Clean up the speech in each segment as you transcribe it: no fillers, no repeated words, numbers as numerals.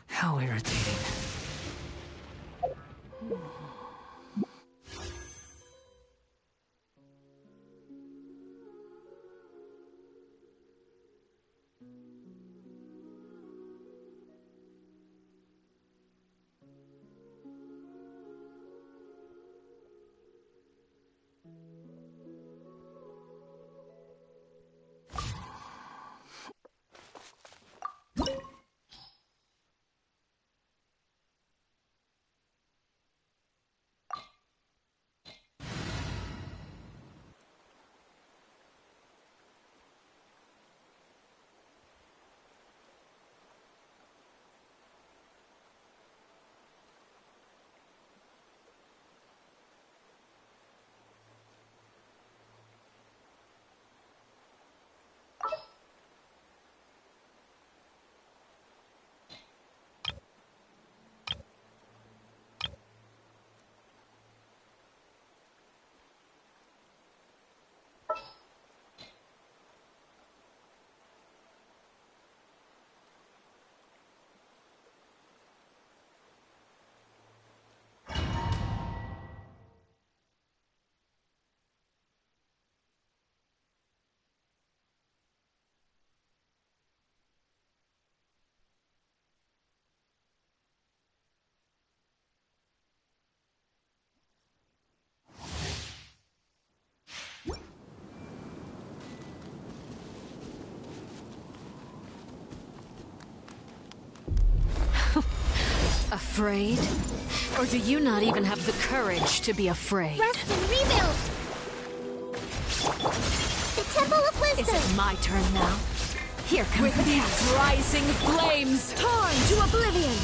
How irritating. Afraid? Or do you not even have the courage to be afraid? Rest and rebuild! The Temple of Wisdom! Is it my turn now? Here comes these rising flames! Torn to oblivion!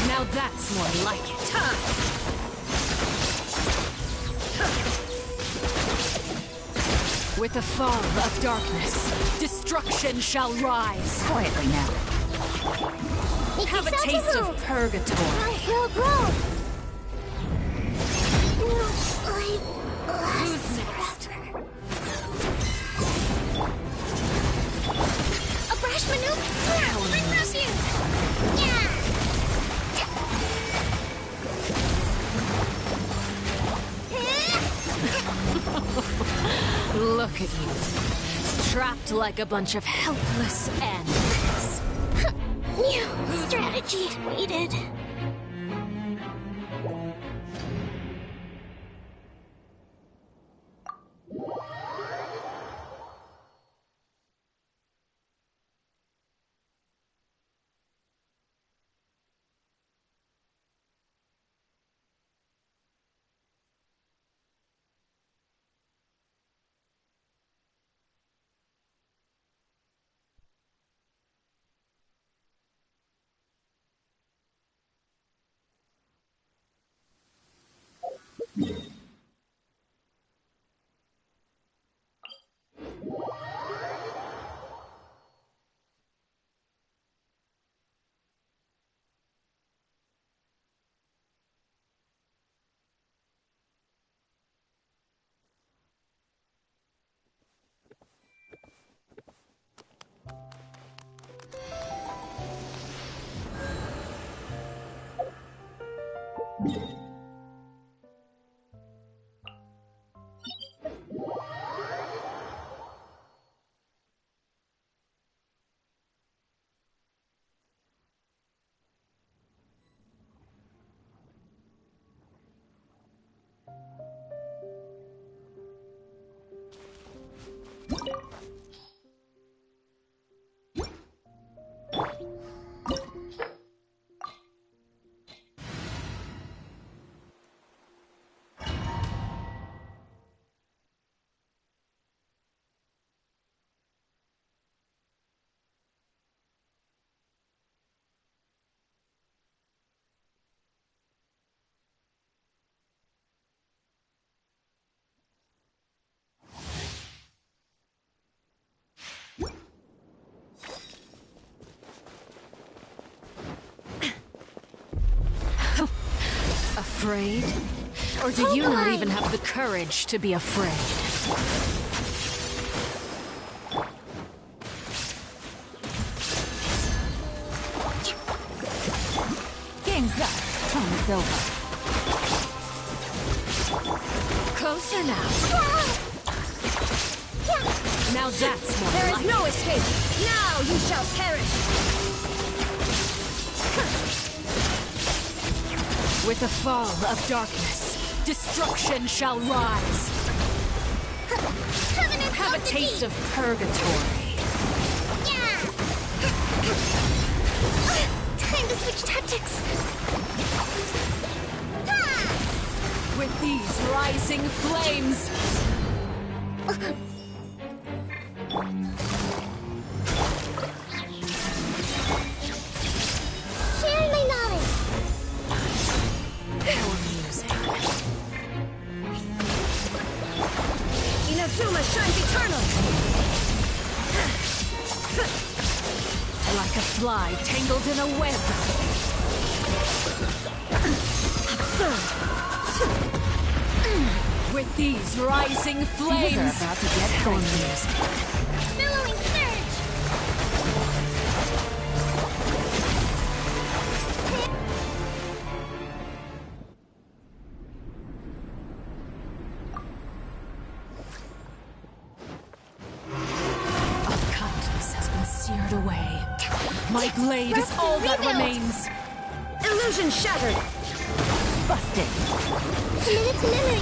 Now that's more like it. With the fall of darkness, destruction shall rise. Quietly now. Have a taste of purgatory. I feel grow. Who's next? A brash maneuver! Bring rescue! Yeah! Look at you. Trapped like a bunch of helpless animals. New strategy needed. Afraid? Or do you not even have the courage to be afraid? Game's up. Time's over. Closer now. Now that's more There like is no escape. Now you shall perish. With the fall of darkness, destruction shall rise. Have a taste of purgatory. Yeah. Time to switch tactics. With these rising flames, Share my knowledge. our music. Inazuma shines eternal. Like a fly tangled in a web. Absurd. With these rising flames, These are about to get our dicey. music. Billowing surge. Our kindness has been seared away. My blade is all that Rebuild. remains. Illusion shattered. Busted. Committed to memory.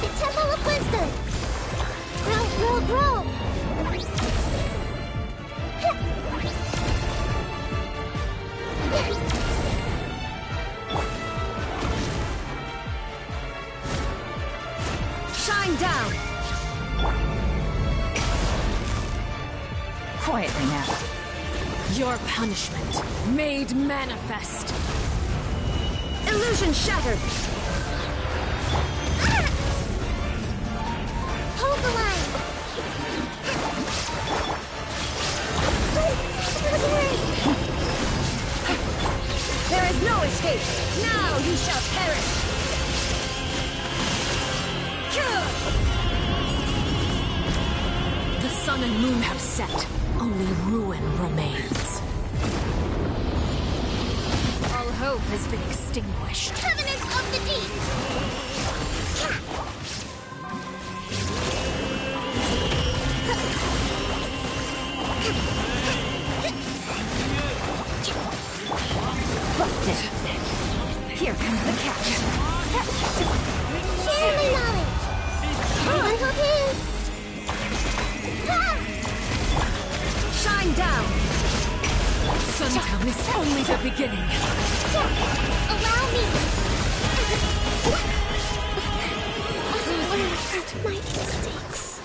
The Temple of Wisdom. Grow, grow, grow. Shine down. Quietly now. Your punishment made manifest. Illusion shattered. Hold the line. There is no escape. Now you shall perish. The sun and moon have set. Only ruin remains. All hope has been extinguished. Covenant of the Deep. Busted. Here comes the catch. Share my knowledge. I hope his. Shine down. Sundown is only the beginning. Allow me. My mistakes.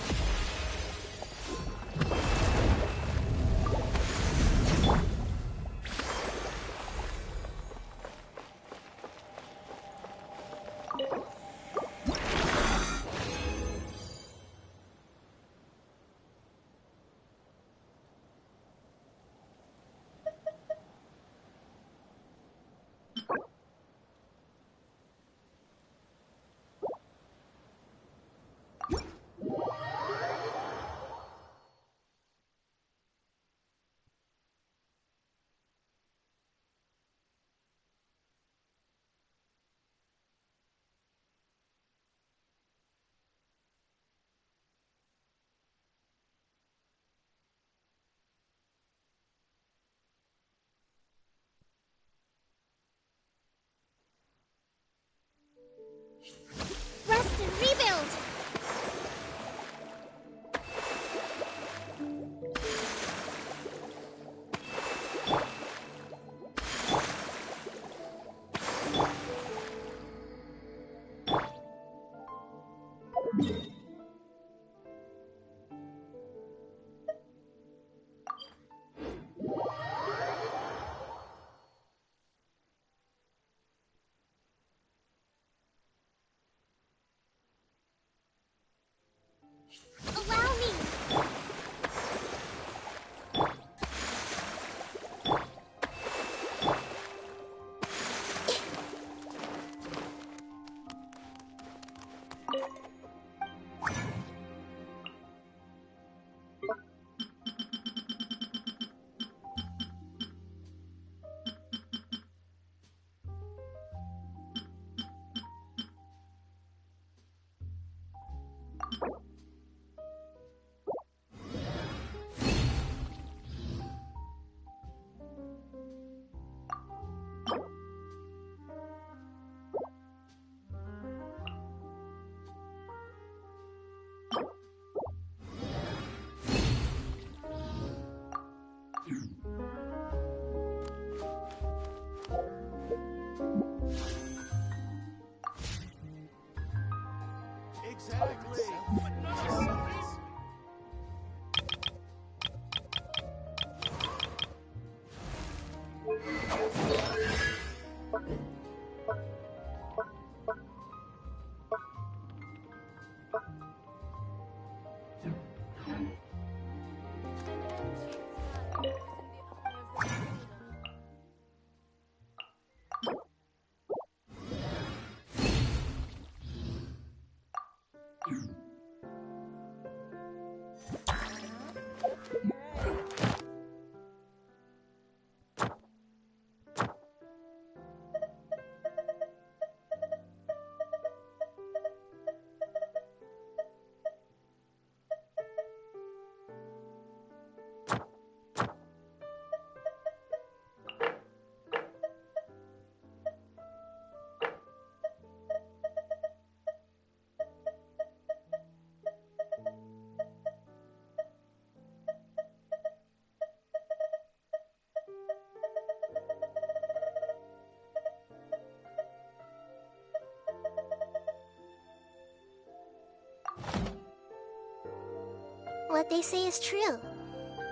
what they say is true.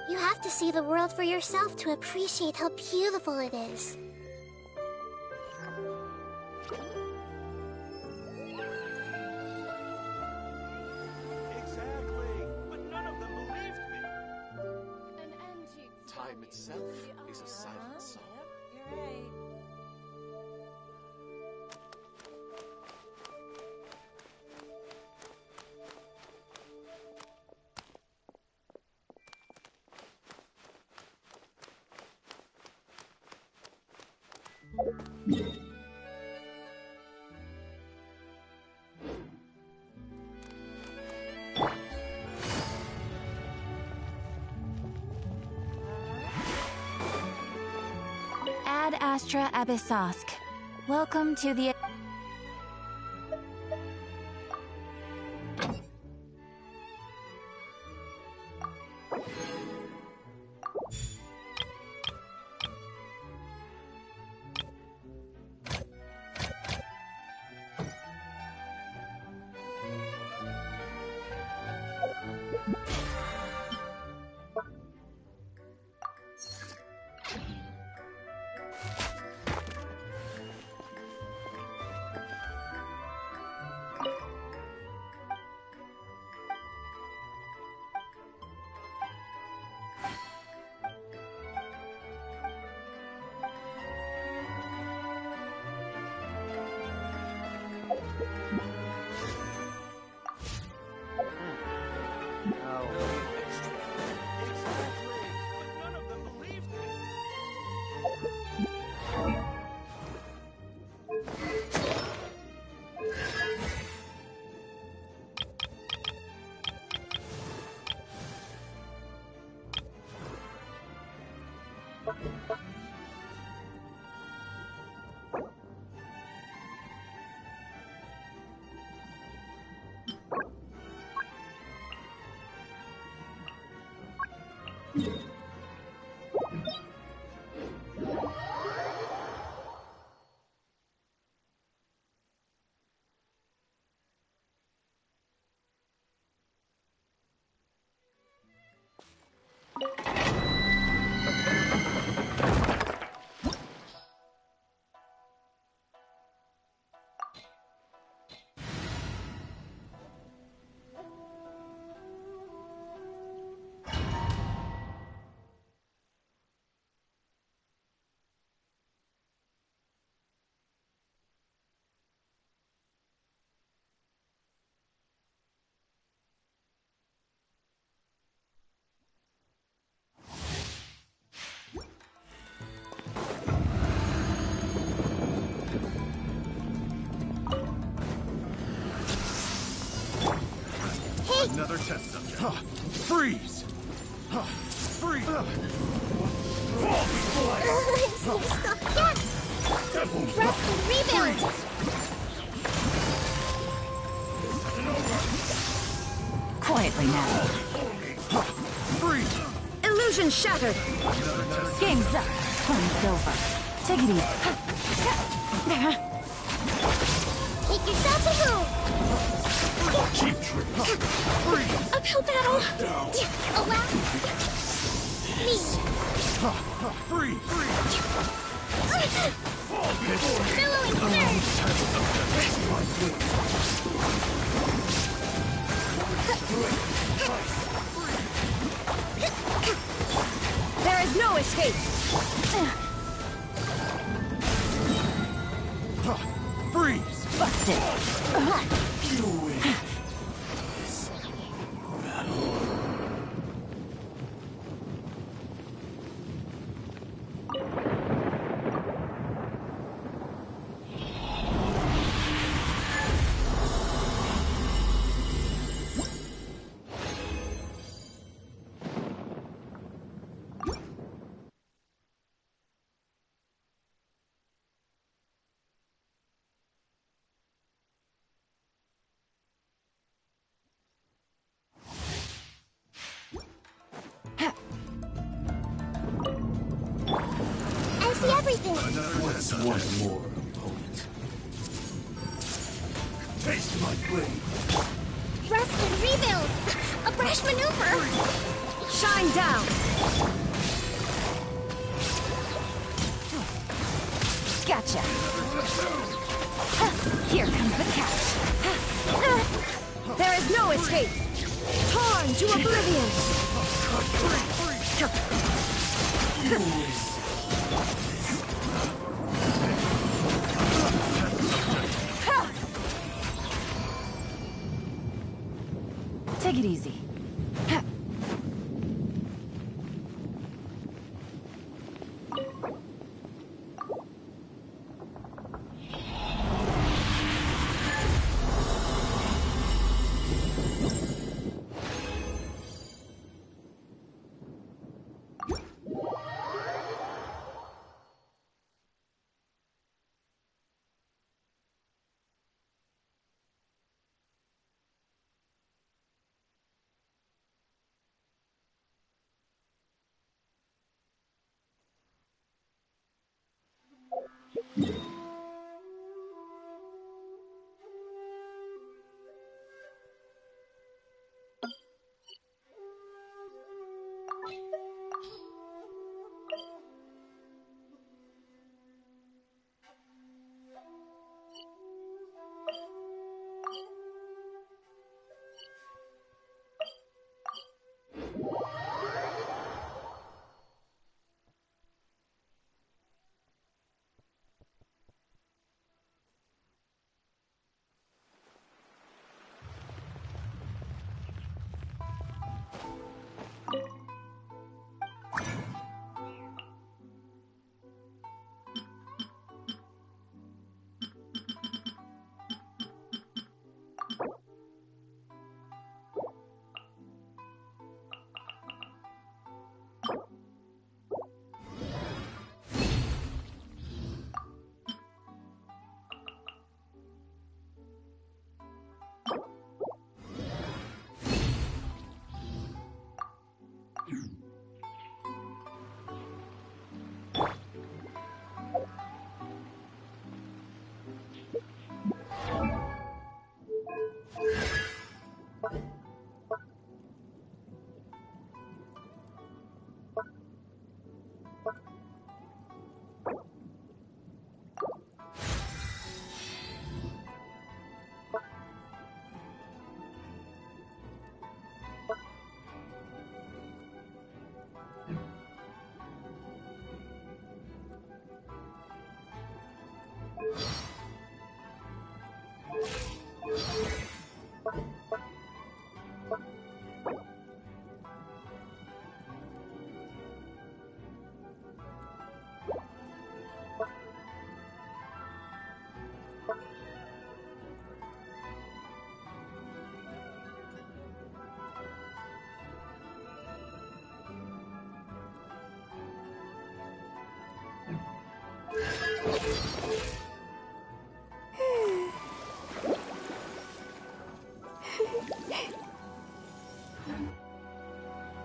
You have to see the world for yourself to appreciate how beautiful it is. Exactly, but none of them believed me. Time itself is a silent song. Yep, you're right. Ad Astra Abyssosk. Welcome to the... Exactly, but none of them believed me. Another test subject. Freeze! Freeze! Stop! Yes! Rest and rebuild! Quietly now. Freeze! Illusion shattered! Game's up. Fun's over. Take it easy. Take yourself a move! Cheap trick! Freeze! Uphill battle! Allow me! Freeze! Billowing There is no escape! Freeze! Busted. I see everything! What's one more opponent? Taste my blade! Rest and rebuild! Rash maneuver! Shine down! Gotcha. Here comes the catch. There is no escape! Torn to oblivion! Take it easy.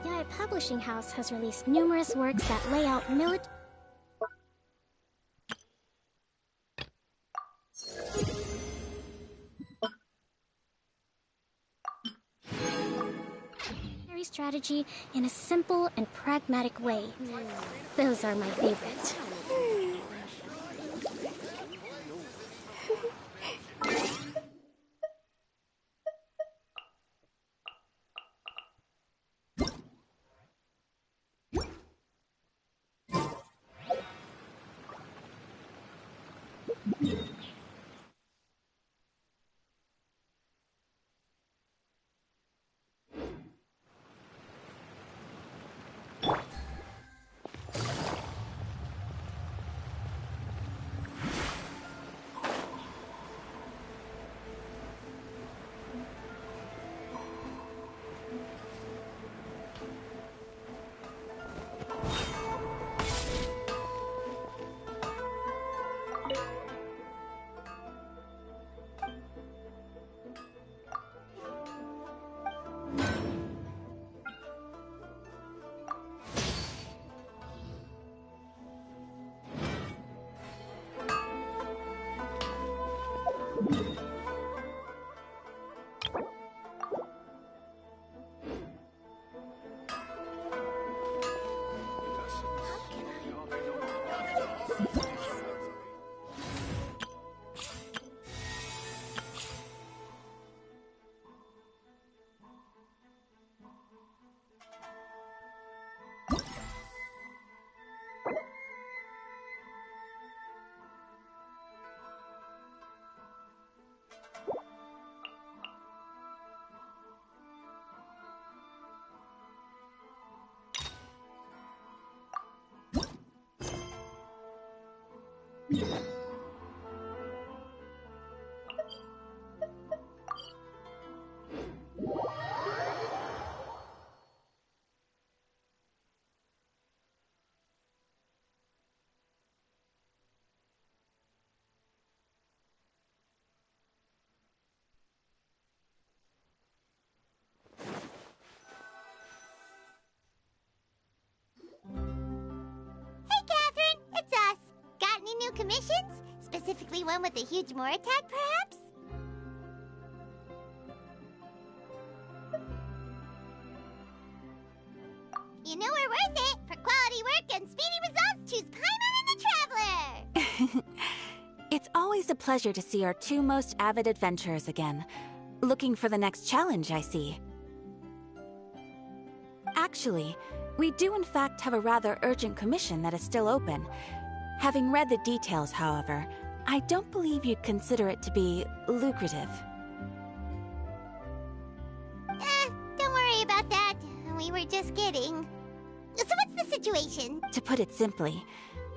United Publishing House has released numerous works that lay out military strategy in a simple and pragmatic way. Those are my favorite. Hey, Catherine, it's us. Got any new commissions? Specifically one with a huge more attack, perhaps? You know we're worth it. For quality work and speedy results, choose Paimon and the Traveler. It's always a pleasure to see our two most avid adventurers again. Looking for the next challenge, I see. Actually, we do in fact have a rather urgent commission that is still open. Having read the details, however, I don't believe you'd consider it to be lucrative. Don't worry about that. We were just kidding. So what's the situation? To put it simply,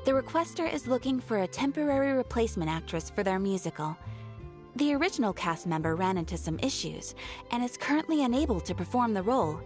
the requester is looking for a temporary replacement actress for their musical. The original cast member ran into some issues, and is currently unable to perform the role.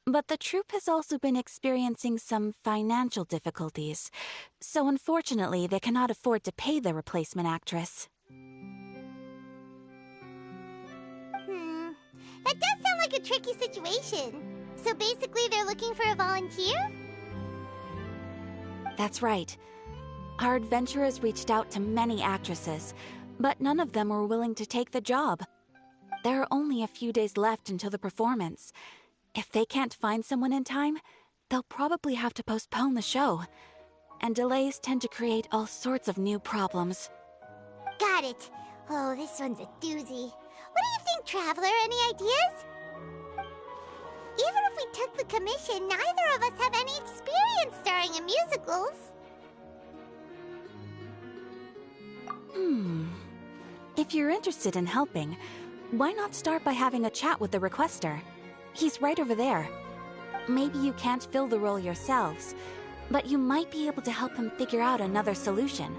But the troupe has also been experiencing some financial difficulties, so unfortunately they cannot afford to pay the replacement actress. That does sound like a tricky situation. So basically they're looking for a volunteer? That's right. Our adventurers reached out to many actresses, but none of them were willing to take the job. There are only a few days left until the performance. If they can't find someone in time, they'll probably have to postpone the show. And delays tend to create all sorts of new problems. Got it. Oh, this one's a doozy. What do you think, Traveler? Any ideas? Even if we took the commission, neither of us have any experience starring in musicals. If you're interested in helping, why not start by having a chat with the requester? He's right over there. Maybe you can't fill the role yourselves, but you might be able to help him figure out another solution.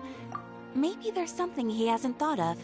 Maybe there's something he hasn't thought of.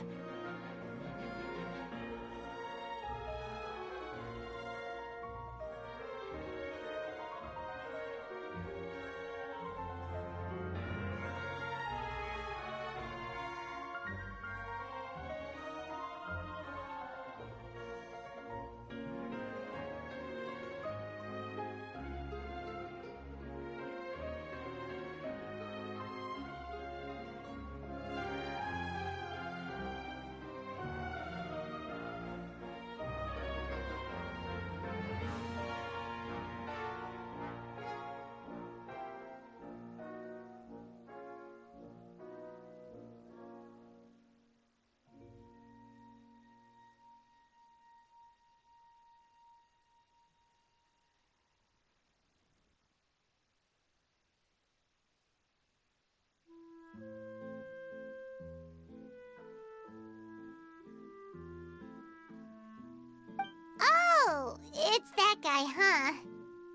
Oh, it's that guy, huh?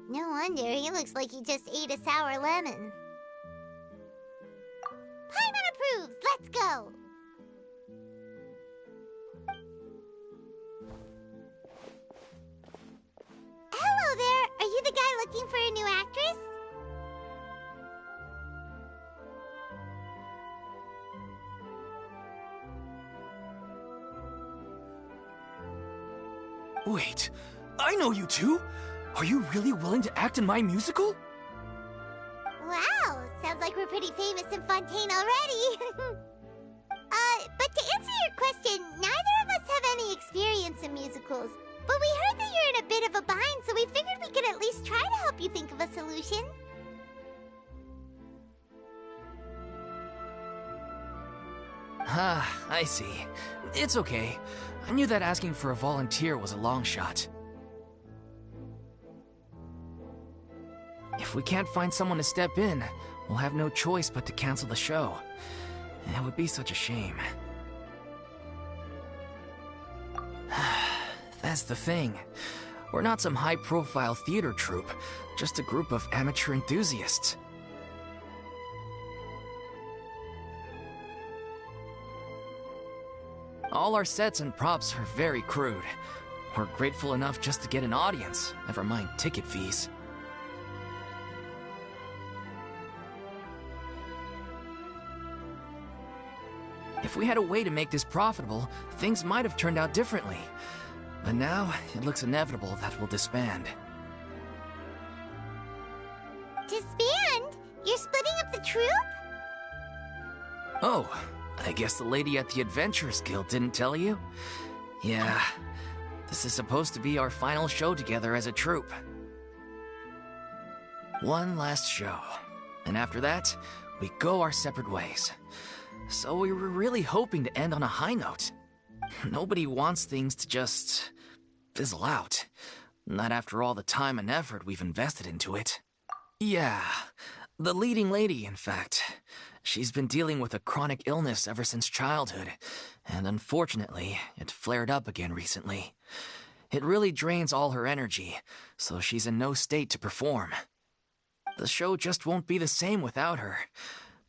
No wonder, he looks like he just ate a sour lemon. Paimon approves! Let's go! Hello there! Are you the guy looking for a new actress? Wait, I know you two! Are you really willing to act in my musical? Wow, sounds like we're pretty famous in Fontaine already. But to answer your question, neither of us have any experience in musicals. But we heard that you're in a bit of a bind, so we figured we could at least try to help you think of a solution. Ah, I see. It's okay. I knew that asking for a volunteer was a long shot. If we can't find someone to step in, we'll have no choice but to cancel the show. It would be such a shame. That's the thing. We're not some high-profile theater troupe, just a group of amateur enthusiasts. All our sets and props are very crude. We're grateful enough just to get an audience, never mind ticket fees. If we had a way to make this profitable, things might have turned out differently. But now, it looks inevitable that we'll disband. Disband? You're splitting up the troupe? Oh, I guess the lady at the Adventurers Guild didn't tell you? Yeah, this is supposed to be our final show together as a troupe. One last show, and after that, we go our separate ways. So we were really hoping to end on a high note. Nobody wants things to just fizzle out. Not after all the time and effort we've invested into it. Yeah, the leading lady, in fact. She's been dealing with a chronic illness ever since childhood, and unfortunately, it flared up again recently. It really drains all her energy, so she's in no state to perform. The show just won't be the same without her.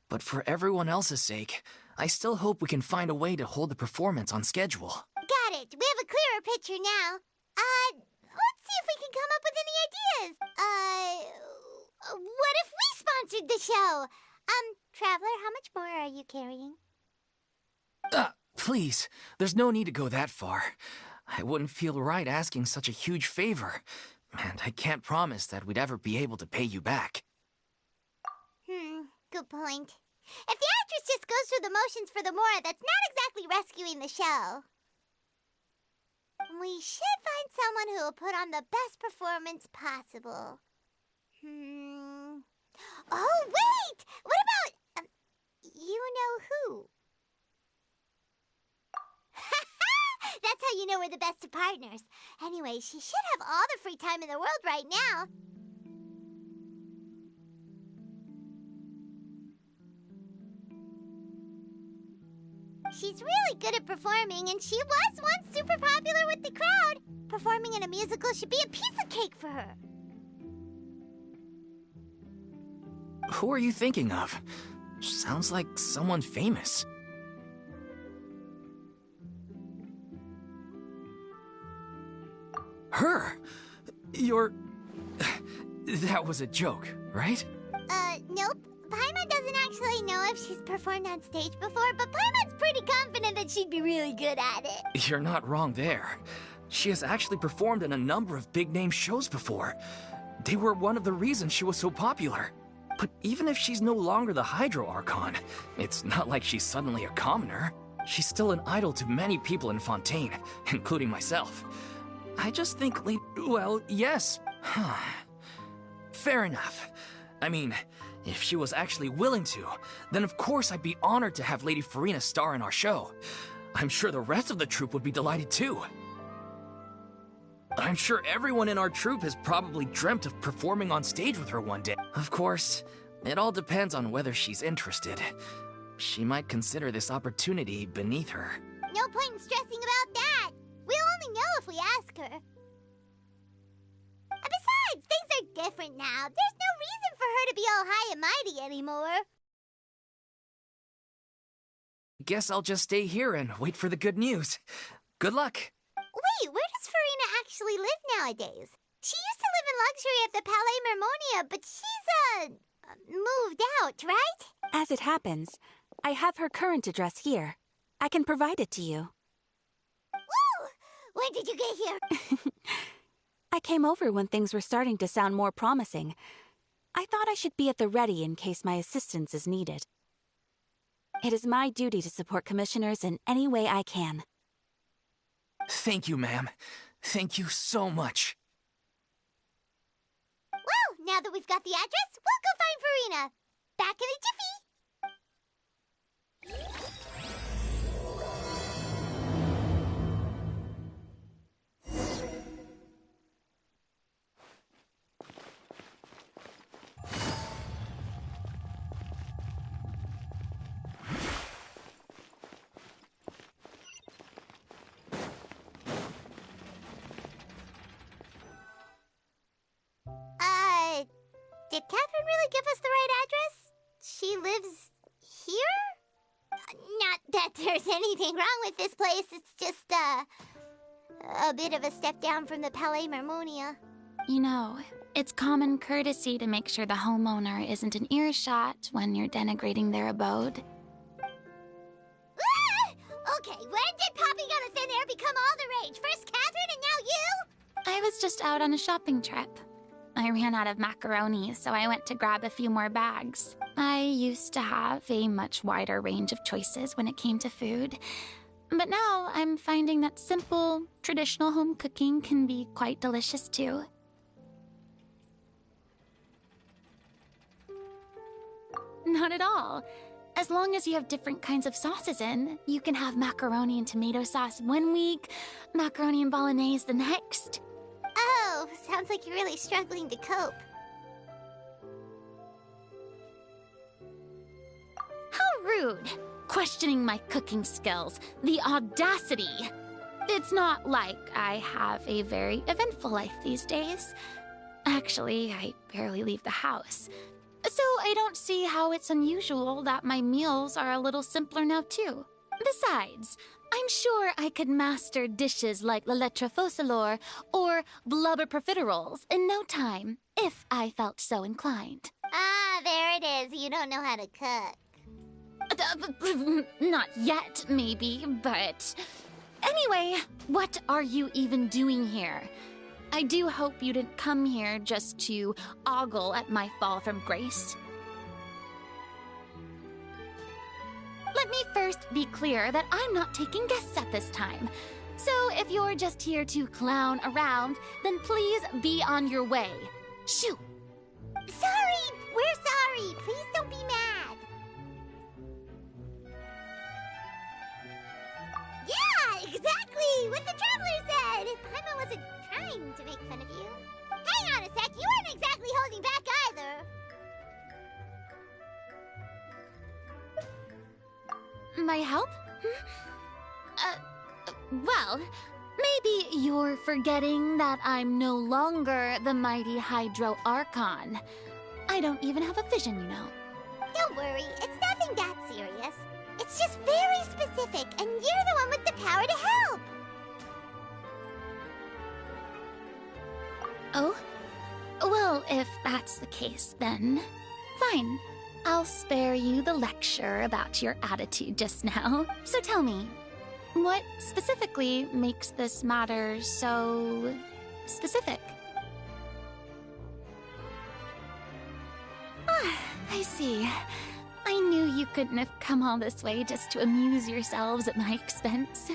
But for everyone else's sake, I still hope we can find a way to hold the performance on schedule. Got it. We have a clearer picture now. Let's see if if we can come up with any ideas. What if we sponsored the show? Traveler, how much more are you carrying? Please, there's no need to go that far. I wouldn't feel right asking such a huge favor, and I can't promise that we'd ever be able to pay you back. Good point. If the actress just goes through the motions for the Mora, that's not exactly rescuing the show. We should find someone who will put on the best performance possible. Oh, wait! What about... you know who? That's how you know we're the best of partners. Anyway, she should have all the free time in the world right now. She's really good at performing, and she was once super popular with the crowd. Performing in a musical should be a piece of cake for her. Who are you thinking of? Sounds like someone famous. Her? You're... That was a joke, right? Nope. Paimon doesn't actually know if she's performed on stage before, but Paimon's pretty confident that she'd be really good at it. You're not wrong there. She has actually performed in a number of big-name shows before. They were one of the reasons she was so popular. But even if she's no longer the Hydro Archon, it's not like she's suddenly a commoner. She's still an idol to many people in Fontaine, including myself. I just think well, yes. Fair enough. I mean, if she was actually willing to, then of course I'd be honored to have Lady Farina star in our show. I'm sure the rest of the troupe would be delighted too. I'm sure everyone in our troupe has probably dreamt of performing on stage with her one day. Of course, it all depends on whether she's interested. She might consider this opportunity beneath her. No point in stressing about that. We'll only know if we ask her. Besides, things are different now. There's no reason for her to be all high and mighty anymore. Guess I'll just stay here and wait for the good news. Good luck. Wait, where does Farina actually live nowadays? She used to live in luxury at the Palais Mermonia, but she's, moved out, right? As it happens, I have her current address here. I can provide it to you. Woo! When did you get here? I came over when things were starting to sound more promising. I thought I should be at the ready in case my assistance is needed. It is my duty to support commissioners in any way I can. Thank you, ma'am. Thank you so much. Well, now that we've got the address, we'll go find Farina. Back in a jiffy. Did Catherine really give us the right address? She lives here? Not that there's anything wrong with this place. It's just, a bit of a step down from the Palais Mermonia. You know, it's common courtesy to make sure the homeowner isn't in earshot when you're denigrating their abode. Ah! Okay, when did popping out of thin air become all the rage? First Catherine and now you? I was just out on a shopping trip. I ran out of macaroni, so I went to grab a few more bags. I used to have a much wider range of choices when it came to food. But now I'm finding that simple, traditional home cooking can be quite delicious too. Not at all. As long as you have different kinds of sauces in, you can have macaroni and tomato sauce one week, macaroni and bolognese the next. Oh, sounds like you're really struggling to cope. How rude! Questioning my cooking skills. The audacity! It's not like I have a very eventful life these days. Actually, I barely leave the house. So I don't see how it's unusual that my meals are a little simpler now too. Besides, I'm sure I could master dishes like la lettre focilor or blubber profiteroles in no time, if I felt so inclined. Ah, there it is. You don't know how to cook. Not yet, maybe, but... Anyway, what are you even doing here? I do hope you didn't come here just to ogle at my fall from grace. Let me first be clear that I'm not taking guests at this time. So if you're just here to clown around, then please be on your way. Shoo! Sorry! We're sorry! Please don't be mad! Yeah, exactly! What the Traveler said! Paimon wasn't trying to make fun of you. Hang on a sec, you weren't exactly holding back either! My help? Well, maybe you're forgetting that I'm no longer the mighty Hydro Archon. I don't even have a vision, you know. Don't worry, it's nothing that serious. It's just very specific, and you're the one with the power to help! Oh? Well, if that's the case, then fine. I'll spare you the lecture about your attitude just now. So tell me, what specifically makes this matter so specific? Ah, I see. I knew you couldn't have come all this way just to amuse yourselves at my expense.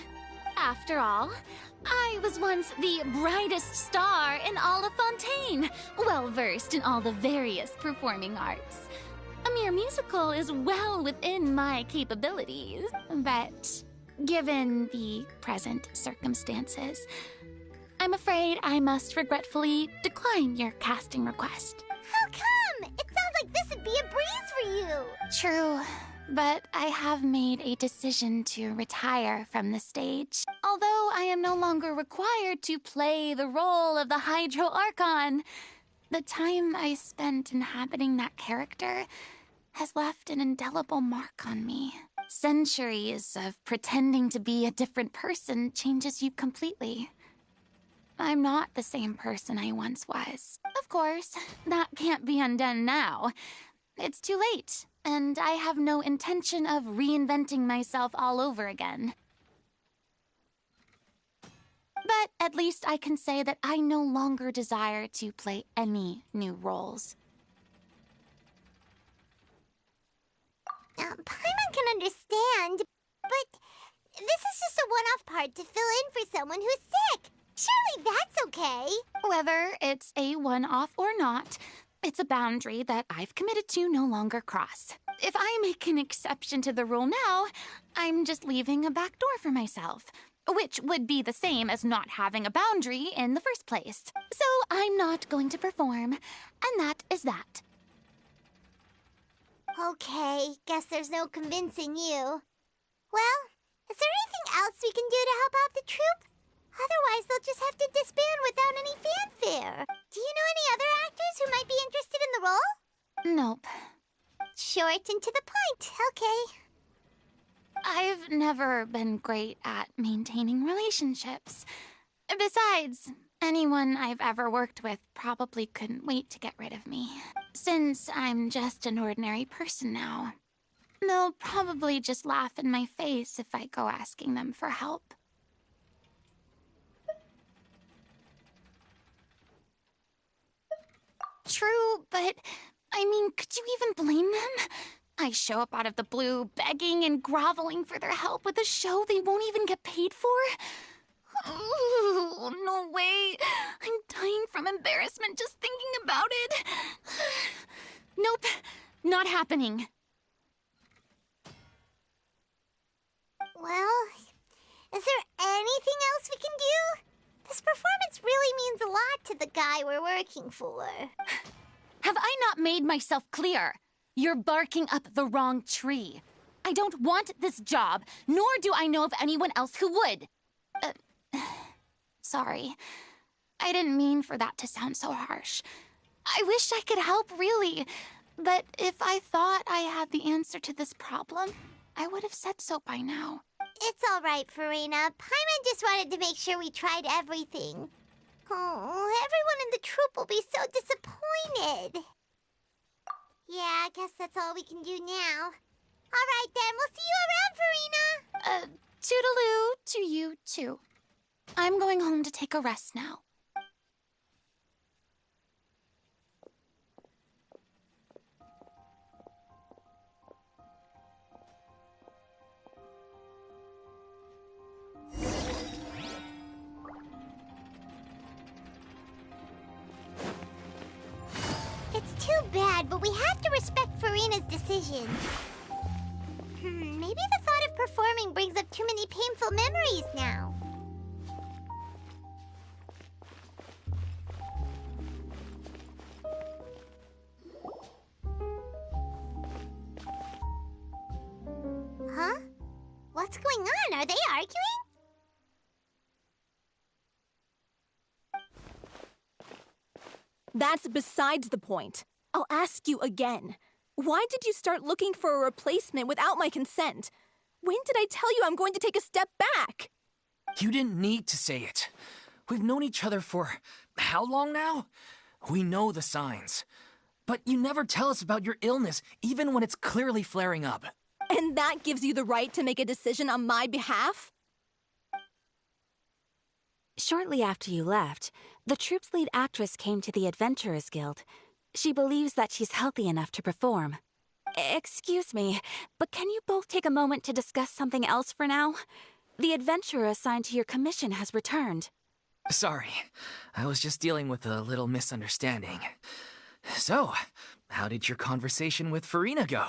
After all, I was once the brightest star in all of Fontaine, well-versed in all the various performing arts. A mere musical is well within my capabilities, but given the present circumstances, I'm afraid I must regretfully decline your casting request. How come? It sounds like this would be a breeze for you! True, but I have made a decision to retire from the stage. Although I am no longer required to play the role of the Hydro Archon, the time I spent inhabiting that character has left an indelible mark on me. Centuries of pretending to be a different person changes you completely. I'm not the same person I once was. Of course, that can't be undone now. It's too late, and I have no intention of reinventing myself all over again. But at least I can say that I no longer desire to play any new roles. Paimon can understand, but this is just a one-off part to fill in for someone who's sick. Surely that's okay. Whether it's a one-off or not, it's a boundary that I've committed to no longer cross. If I make an exception to the rule now, I'm just leaving a back door for myself, which would be the same as not having a boundary in the first place. So I'm not going to perform, and that is that. Okay, guess there's no convincing you. Well, is there anything else we can do to help out the troupe? Otherwise, they'll just have to disband without any fanfare. Do you know any other actors who might be interested in the role? Nope. Short and to the point, okay. I've never been great at maintaining relationships. Besides, anyone I've ever worked with probably couldn't wait to get rid of me. Since I'm just an ordinary person now, they'll probably just laugh in my face if I go asking them for help. True, but I mean, could you even blame them? I show up out of the blue, begging and groveling for their help with a show they won't even get paid for? Oh, no way. I'm dying from embarrassment just thinking about it. Nope, not happening. Well, is there anything else we can do? This performance really means a lot to the guy we're working for. Have I not made myself clear? You're barking up the wrong tree. I don't want this job, nor do I know of anyone else who would. Sorry. I didn't mean for that to sound so harsh. I wish I could help, really. But if I thought I had the answer to this problem, I would have said so by now. It's alright, Farina. Paimon just wanted to make sure we tried everything. Oh, everyone in the troupe will be so disappointed. Yeah, I guess that's all we can do now. Alright then, we'll see you around, Farina! Toodaloo to you, too. I'm going home to take a rest now. It's too bad, but we have to respect Farina's decision. Maybe the thought of performing brings up too many painful memories now. Huh? What's going on? Are they arguing? That's besides the point. I'll ask you again. Why did you start looking for a replacement without my consent? When did I tell you I'm going to take a step back? You didn't need to say it. We've known each other for how long now? We know the signs. But you never tell us about your illness, even when it's clearly flaring up. And that gives you the right to make a decision on my behalf? Shortly after you left, the troupe's lead actress came to the Adventurers Guild. She believes that she's healthy enough to perform. Excuse me, but can you both take a moment to discuss something else for now? The adventurer assigned to your commission has returned. Sorry, I was just dealing with a little misunderstanding. So, how did your conversation with Farina go?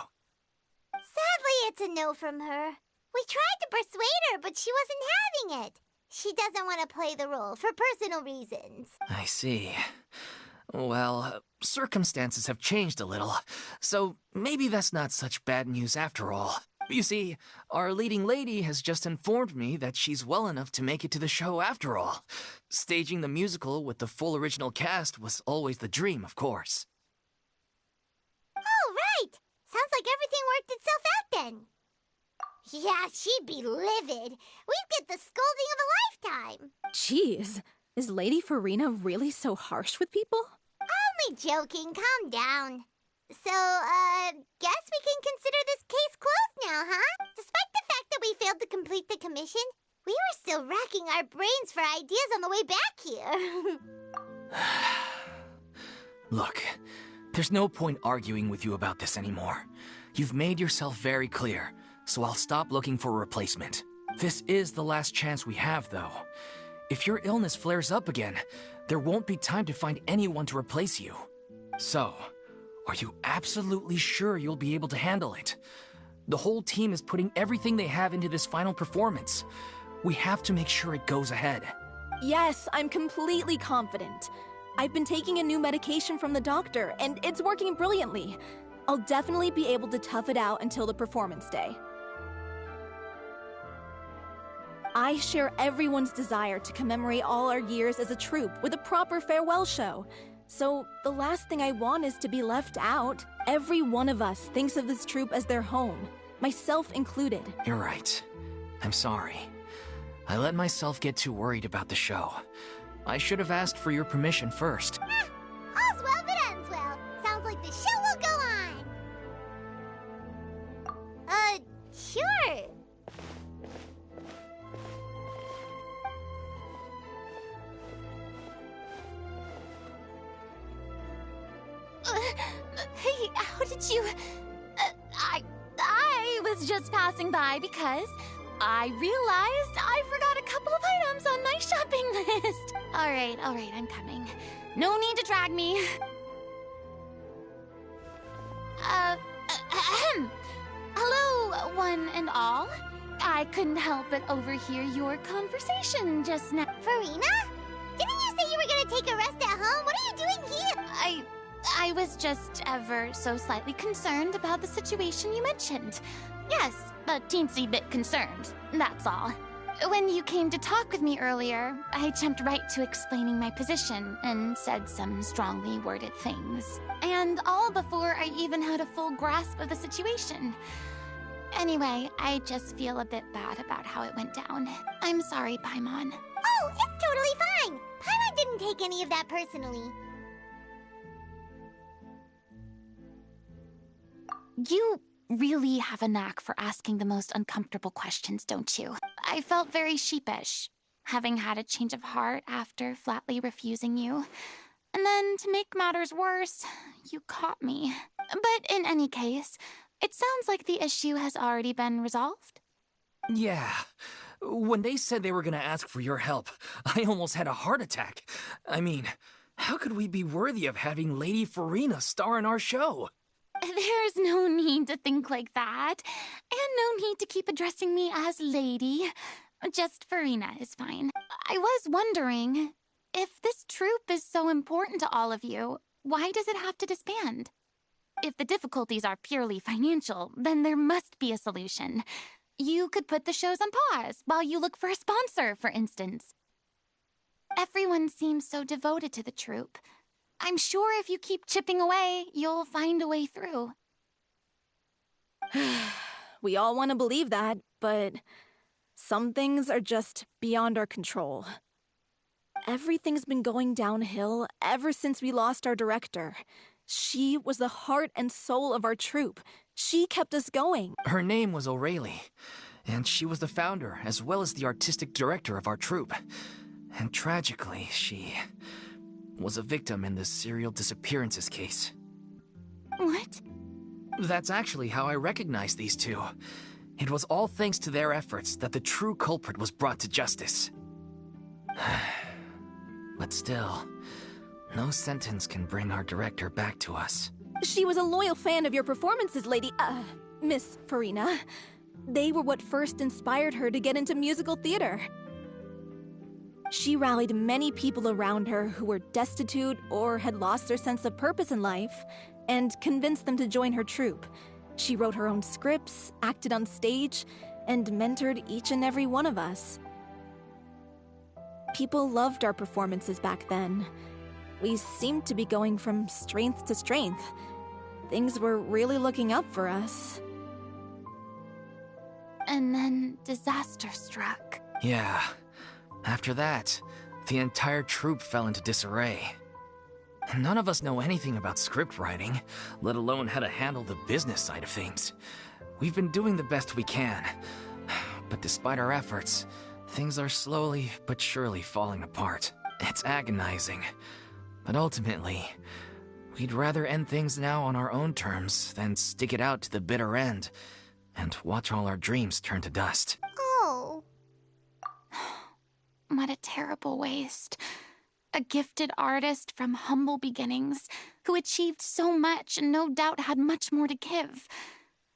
Sadly, it's a no from her. We tried to persuade her, but she wasn't having it. She doesn't want to play the role for personal reasons. I see. Well, circumstances have changed a little, so maybe that's not such bad news after all. You see, our leading lady has just informed me that she's well enough to make it to the show after all. Staging the musical with the full original cast was always the dream, of course. Oh, right! Sounds like everything worked itself out then. Yeah, she'd be livid. We'd get the scolding of a lifetime. Jeez, is Lady Farina really so harsh with people? Only joking, calm down. So, guess we can consider this case closed now, huh? Despite the fact that we failed to complete the commission, we were still racking our brains for ideas on the way back here. Look, there's no point arguing with you about this anymore. You've made yourself very clear, so I'll stop looking for a replacement. This is the last chance we have, though. If your illness flares up again, there won't be time to find anyone to replace you. So, are you absolutely sure you'll be able to handle it? The whole team is putting everything they have into this final performance. We have to make sure it goes ahead. Yes, I'm completely confident. I've been taking a new medication from the doctor, and it's working brilliantly. I'll definitely be able to tough it out until the performance day. I share everyone's desire to commemorate all our years as a troupe with a proper farewell show. So, the last thing I want is to be left out. Every one of us thinks of this troupe as their home, myself included. You're right. I'm sorry. I let myself get too worried about the show. I should have asked for your permission first. All's well that ends well. Sounds like the show will go on. Sure. Hey, how did you... I was just passing by because I realized I forgot a couple of items on my shopping list. All right, I'm coming. No need to drag me. Hello, one and all. I couldn't help but overhear your conversation just now. Farina? Didn't you say you were gonna take a rest at home? What are you doing here? I was just ever so slightly concerned about the situation you mentioned. Yes, a teensy bit concerned, that's all. When you came to talk with me earlier, I jumped right to explaining my position and said some strongly worded things. And all before I even had a full grasp of the situation. Anyway, I just feel a bit bad about how it went down. I'm sorry, Paimon. Oh, it's totally fine. Paimon didn't take any of that personally. You really have a knack for asking the most uncomfortable questions, don't you? I felt very sheepish, having had a change of heart after flatly refusing you. And then, to make matters worse, you caught me. But in any case, it sounds like the issue has already been resolved. Yeah. When they said they were gonna ask for your help, I almost had a heart attack. I mean, how could we be worthy of having Lady Farina star in our show? There's no need to think like that. And no need to keep addressing me as Lady. Just Farina is fine. I was wondering, if this troupe is so important to all of you, why does it have to disband? If the difficulties are purely financial, then there must be a solution. You could put the shows on pause while you look for a sponsor, for instance. Everyone seems so devoted to the troupe. I'm sure if you keep chipping away, you'll find a way through. We all want to believe that, but some things are just beyond our control. Everything's been going downhill ever since we lost our director. She was the heart and soul of our troupe. She kept us going. Her name was O'Reilly, and she was the founder as well as the artistic director of our troupe. And tragically, she was a victim in this serial disappearances case. What? That's actually how I recognized these two. It was all thanks to their efforts that the true culprit was brought to justice. But still, no sentence can bring our director back to us. She was a loyal fan of your performances, Miss Farina. They were what first inspired her to get into musical theater. She rallied many people around her who were destitute or had lost their sense of purpose in life, and convinced them to join her troupe. She wrote her own scripts, acted on stage, and mentored each and every one of us. People loved our performances back then. We seemed to be going from strength to strength. Things were really looking up for us. And then disaster struck. Yeah. After that, the entire troupe fell into disarray. None of us know anything about script writing, let alone how to handle the business side of things. We've been doing the best we can, but despite our efforts, things are slowly but surely falling apart. It's agonizing, but ultimately, we'd rather end things now on our own terms than stick it out to the bitter end and watch all our dreams turn to dust. Oh. What a terrible waste. A gifted artist from humble beginnings who achieved so much and no doubt had much more to give.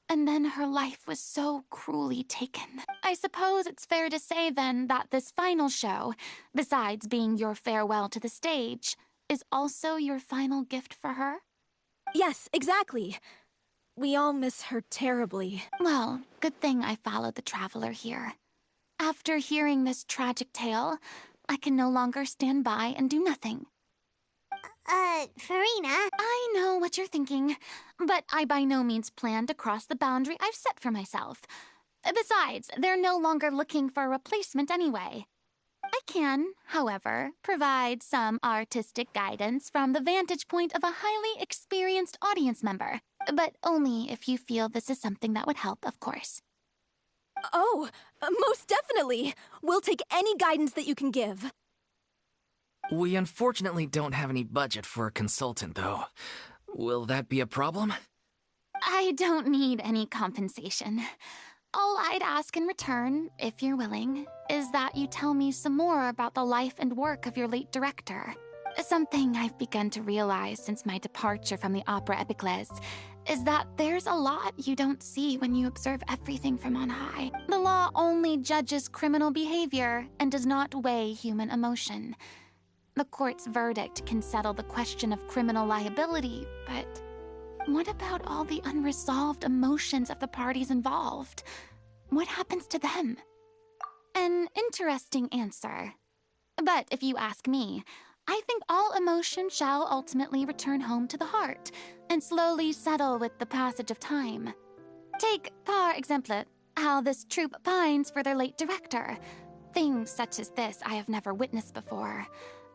And then her life was so cruelly taken. I suppose it's fair to say then that this final show, besides being your farewell to the stage, is also your final gift for her? Yes, exactly. We all miss her terribly. Well, good thing I followed the traveler here. After hearing this tragic tale, I can no longer stand by and do nothing. Farina? I know what you're thinking, but I by no means plan to cross the boundary I've set for myself. Besides, they're no longer looking for a replacement anyway. I can, however, provide some artistic guidance from the vantage point of a highly experienced audience member, but only if you feel this is something that would help, of course. Oh, most definitely. We'll take any guidance that you can give. We unfortunately don't have any budget for a consultant, though. Will that be a problem? I don't need any compensation. All I'd ask in return, if you're willing, is that you tell me some more about the life and work of your late director. Something I've begun to realize since my departure from the Opera Epiclese is that there's a lot you don't see when you observe everything from on high. The law only judges criminal behavior and does not weigh human emotion. The court's verdict can settle the question of criminal liability, but what about all the unresolved emotions of the parties involved? What happens to them? An interesting answer. But if you ask me, I think all emotion shall ultimately return home to the heart and slowly settle with the passage of time. Take, par exemple, how this troupe pines for their late director. Things such as this I have never witnessed before,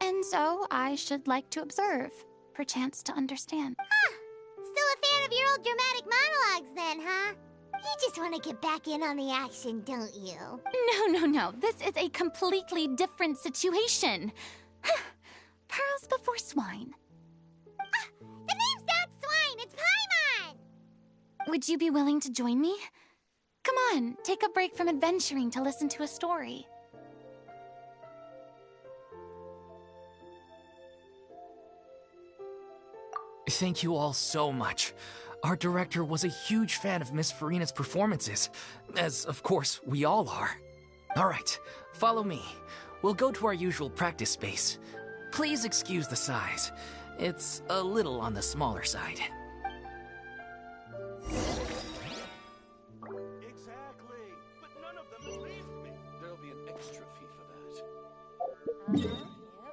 and so I should like to observe, perchance to understand. Huh. Still a fan of your old dramatic monologues then, huh? You just want to get back in on the action, don't you? No. This is a completely different situation. Pearls before swine. Ah, the name's not Swine, it's Paimon! Would you be willing to join me? Come on, take a break from adventuring to listen to a story. Thank you all so much. Our director was a huge fan of Miss Farina's performances, as of course we all are. All right, follow me. We'll go to our usual practice space. Please excuse the size. It's a little on the smaller side. Exactly. But none of them believed me. There'll be an extra fee for that. Yep, you're right.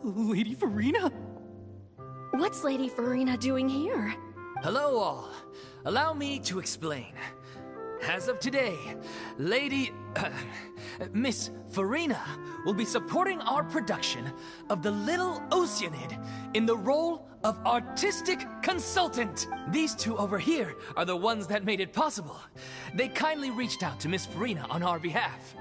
Lady Farina? What's Lady Farina doing here? Hello all. Allow me to explain. As of today, Miss Farina will be supporting our production of The Little Oceanid in the role of artistic consultant. These two over here are the ones that made it possible. They kindly reached out to Miss Farina on our behalf.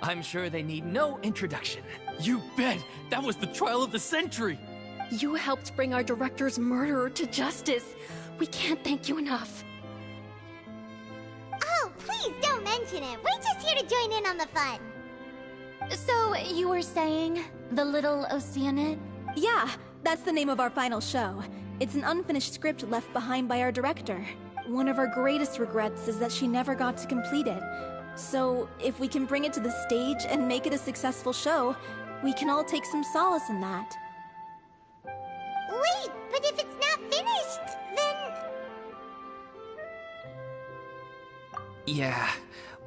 I'm sure they need no introduction. You bet! That was the trial of the century! You helped bring our director's murderer to justice. We can't thank you enough. Oh, please don't mention it. We're just here to join in on the fun. So, you were saying, The Little Oceanid? Yeah, that's the name of our final show. It's an unfinished script left behind by our director. One of our greatest regrets is that she never got to complete it. So, if we can bring it to the stage and make it a successful show, we can all take some solace in that. Wait, but if it's not finished, then... Yeah,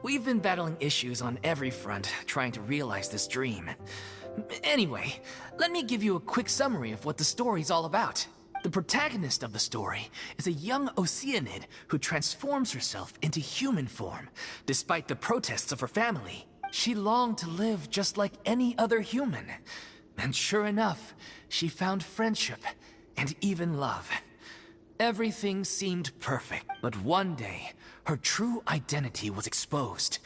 we've been battling issues on every front trying to realize this dream. Anyway, let me give you a quick summary of what the story's all about. The protagonist of the story is a young Oceanid who transforms herself into human form, despite the protests of her family. She longed to live just like any other human. And sure enough, she found friendship and even love. Everything seemed perfect, but one day, her true identity was exposed,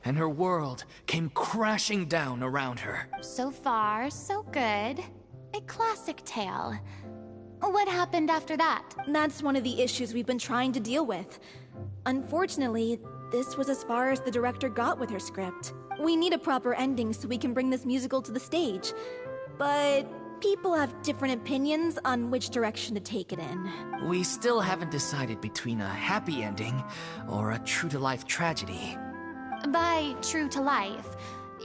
and her world came crashing down around her. So far, so good. A classic tale. What happened after that? That's one of the issues we've been trying to deal with. Unfortunately, this was as far as the director got with her script. We need a proper ending so we can bring this musical to the stage. But people have different opinions on which direction to take it in. We still haven't decided between a happy ending or a true-to-life tragedy. By true to life,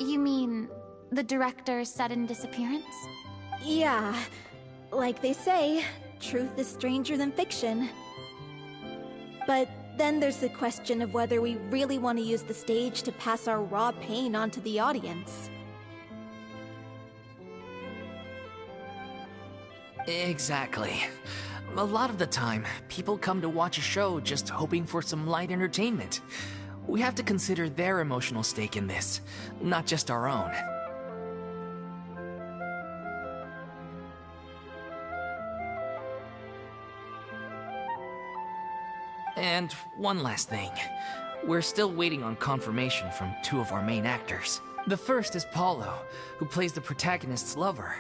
you mean the director's sudden disappearance? Yeah, like they say, truth is stranger than fiction. But then there's the question of whether we really want to use the stage to pass our raw pain onto the audience. Exactly. A lot of the time, people come to watch a show just hoping for some light entertainment. We have to consider their emotional stake in this, not just our own. And one last thing. We're still waiting on confirmation from two of our main actors. The first is Paulo, who plays the protagonist's lover.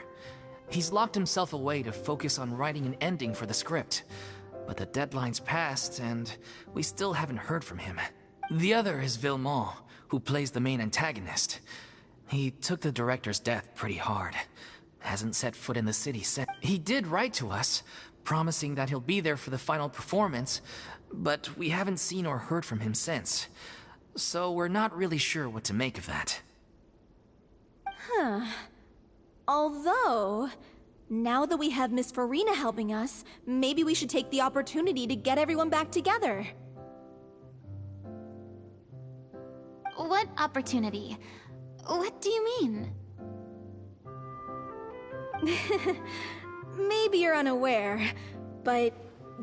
He's locked himself away to focus on writing an ending for the script. But the deadline's passed, and we still haven't heard from him. The other is Villemont, who plays the main antagonist. He took the director's death pretty hard. Hasn't set foot in the city since. He did write to us, promising that he'll be there for the final performance, but we haven't seen or heard from him since. So we're not really sure what to make of that. Huh. Although, now that we have Miss Farina helping us, maybe we should take the opportunity to get everyone back together. What opportunity? What do you mean? Maybe you're unaware, but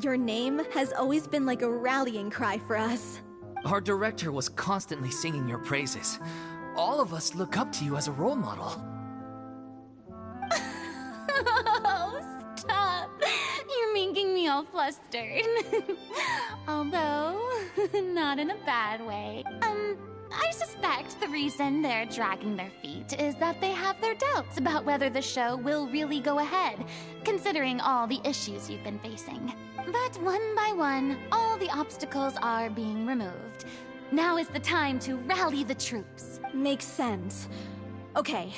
your name has always been like a rallying cry for us. Our director was constantly singing your praises. All of us look up to you as a role model. Oh, stop! You're making me all flustered. Although, not in a bad way. I suspect the reason they're dragging their feet is that they have their doubts about whether the show will really go ahead, considering all the issues you've been facing. But one by one, all the obstacles are being removed. Now is the time to rally the troops. Makes sense. Okay,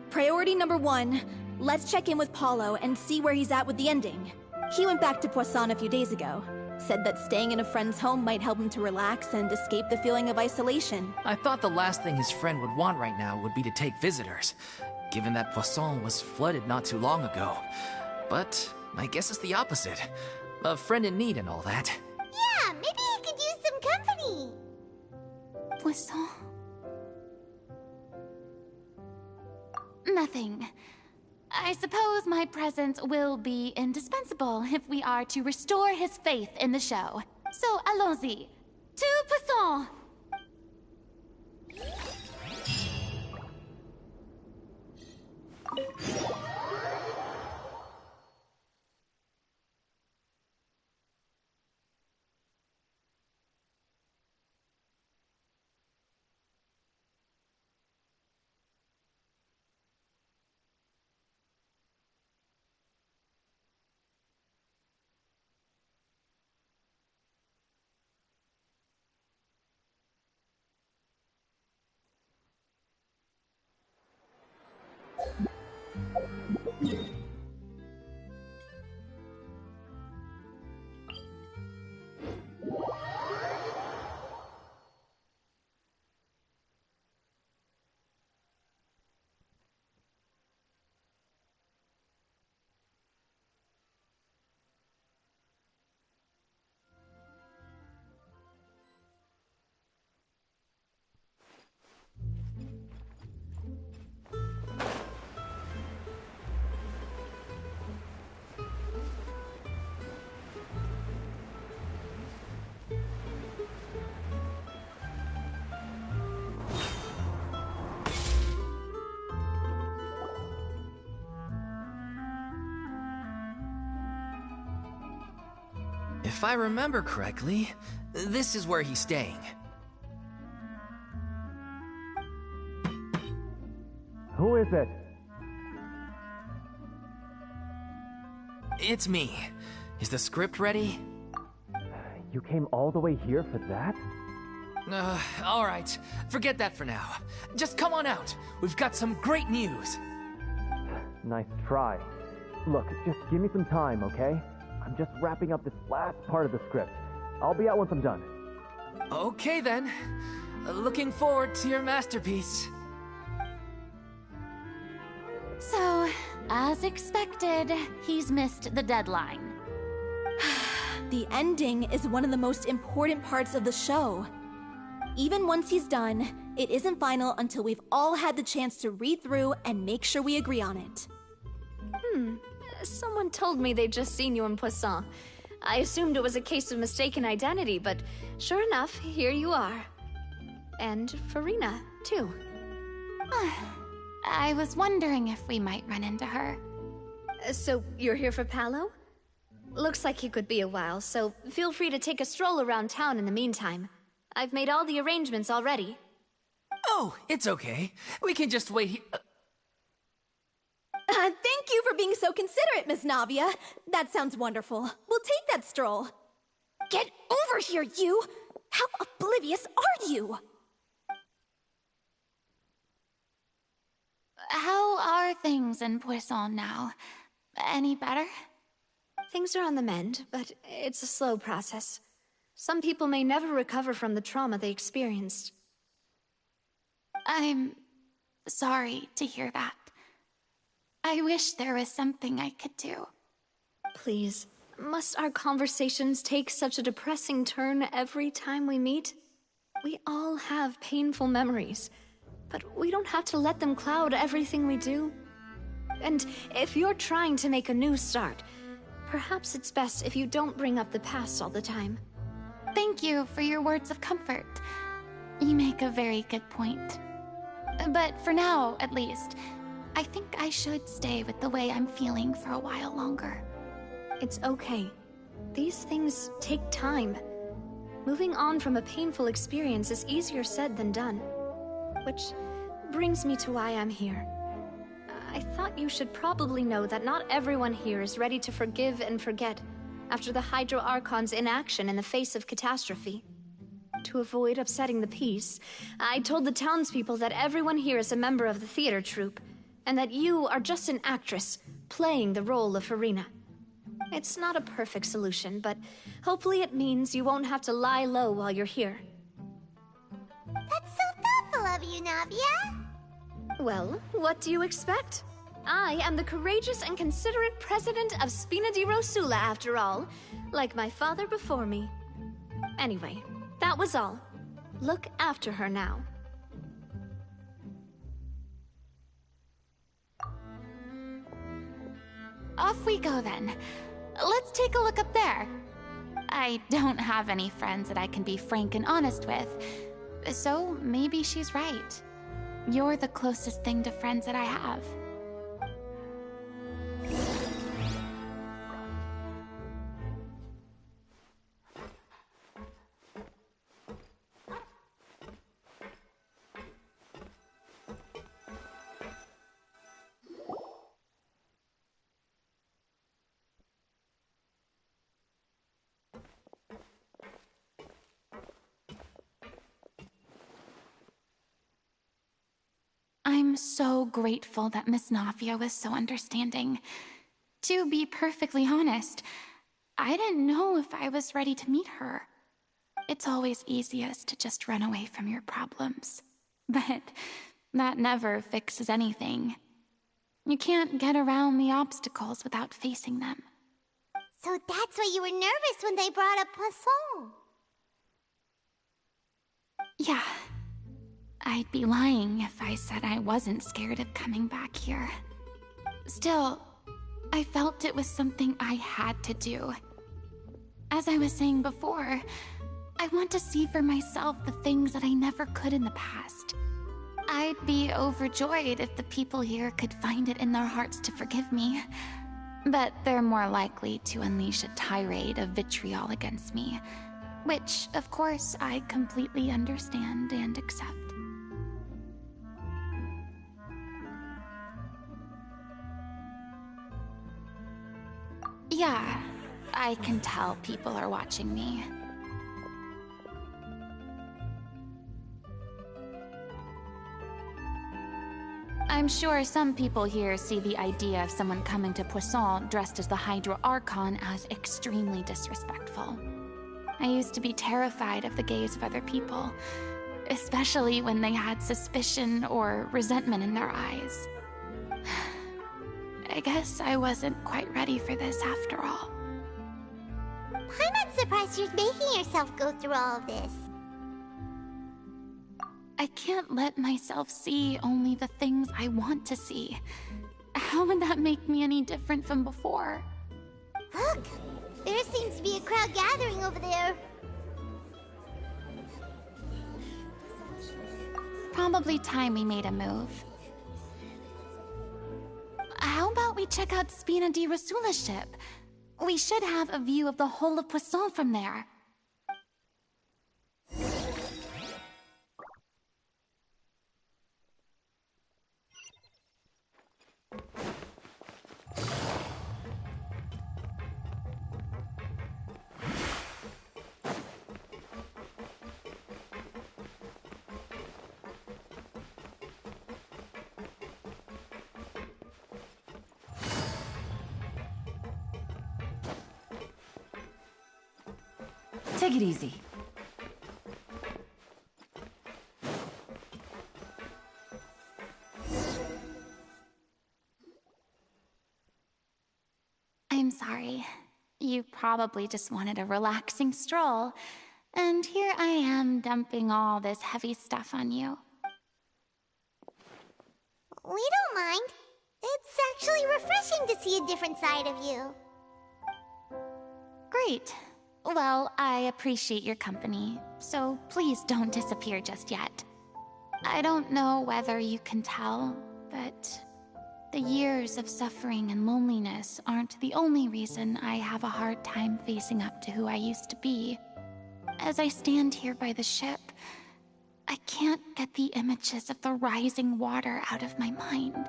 priority number 1, let's check in with Paulo and see where he's at with the ending. He went back to Poisson a few days ago. Said that staying in a friend's home might help him to relax and escape the feeling of isolation. I thought the last thing his friend would want right now would be to take visitors, given that Poisson was flooded not too long ago. But I guess it's the opposite. A friend in need and all that. Yeah, maybe he could use some company. Poisson? Nothing. I suppose my presence will be indispensable if we are to restore his faith in the show. So, allons-y. To Poisson! If I remember correctly, this is where he's staying. Who is it? It's me. Is the script ready? You came all the way here for that? Alright. Forget that for now. Just come on out. We've got some great news. Nice try. Look, just give me some time, okay? I'm just wrapping up this last part of the script. I'll be out once I'm done. Okay then. Looking forward to your masterpiece. So, as expected, he's missed the deadline. The ending is one of the most important parts of the show. Even once he's done, it isn't final until we've all had the chance to read through and make sure we agree on it. Someone told me they'd just seen you in Poisson. I assumed it was a case of mistaken identity, but sure enough, here you are. And Farina, too. I was wondering if we might run into her. So, you're here for Paolo? Looks like you could be a while, so feel free to take a stroll around town in the meantime. I've made all the arrangements already. Oh, it's okay. We can just wait here. Thank you for being so considerate, Miss Navia. That sounds wonderful. We'll take that stroll. Get over here, you! How oblivious are you? How are things in Poisson now? Any better? Things are on the mend, but it's a slow process. Some people may never recover from the trauma they experienced. I'm sorry to hear that. I wish there was something I could do. Please, must our conversations take such a depressing turn every time we meet? We all have painful memories, but we don't have to let them cloud everything we do. And if you're trying to make a new start, perhaps it's best if you don't bring up the past all the time. Thank you for your words of comfort. You make a very good point. But for now, at least, I think I should stay with the way I'm feeling for a while longer. It's okay. These things take time. Moving on from a painful experience is easier said than done. Which brings me to why I'm here. I thought you should probably know that not everyone here is ready to forgive and forget after the Hydro Archon's inaction in the face of catastrophe. To avoid upsetting the peace, I told the townspeople that everyone here is a member of the theater troupe, and that you are just an actress playing the role of Farina. It's not a perfect solution, but hopefully it means you won't have to lie low while you're here. That's so thoughtful of you, Navia. Well, what do you expect? I am the courageous and considerate president of Spina di Rosula, after all, like my father before me. Anyway, that was all. Look after her now. Off we go then. Let's take a look up there. I don't have any friends that I can be frank and honest with, so maybe she's right. You're the closest thing to friends that I have. I'm so grateful that Miss Navia was so understanding. To be perfectly honest, I didn't know if I was ready to meet her. It's always easiest to just run away from your problems. But that never fixes anything. You can't get around the obstacles without facing them. So that's why you were nervous when they brought up Poisson. Yeah. I'd be lying if I said I wasn't scared of coming back here. Still, I felt it was something I had to do. As I was saying before, I want to see for myself the things that I never could in the past. I'd be overjoyed if the people here could find it in their hearts to forgive me. But they're more likely to unleash a tirade of vitriol against me, which, of course, I completely understand and accept. Yeah, I can tell people are watching me. I'm sure some people here see the idea of someone coming to Poisson dressed as the Hydro Archon as extremely disrespectful. I used to be terrified of the gaze of other people, especially when they had suspicion or resentment in their eyes. I guess I wasn't quite ready for this after all. I'm not surprised you're making yourself go through all of this. I can't let myself see only the things I want to see. How would that make me any different from before? Look! There seems to be a crowd gathering over there. Probably time we made a move. How about we check out Spina di Rosula's ship? We should have a view of the whole of Poisson from there. Take it easy. I'm sorry. You probably just wanted a relaxing stroll, and here I am dumping all this heavy stuff on you. We don't mind. It's actually refreshing to see a different side of you. Great. Well, I appreciate your company, so please don't disappear just yet. I don't know whether you can tell, but the years of suffering and loneliness aren't the only reason I have a hard time facing up to who I used to be. As I stand here by the ship, I can't get the images of the rising water out of my mind.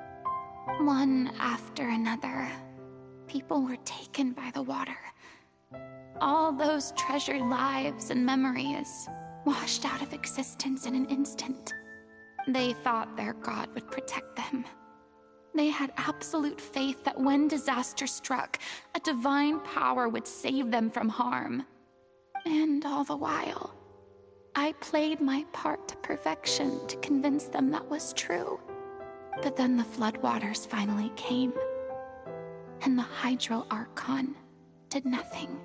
One after another, people were taken by the water. All those treasured lives and memories washed out of existence in an instant. They thought their god would protect them. They had absolute faith that when disaster struck, a divine power would save them from harm. And all the while, I played my part to perfection to convince them that was true. But then the floodwaters finally came, and the Hydro Archon did nothing.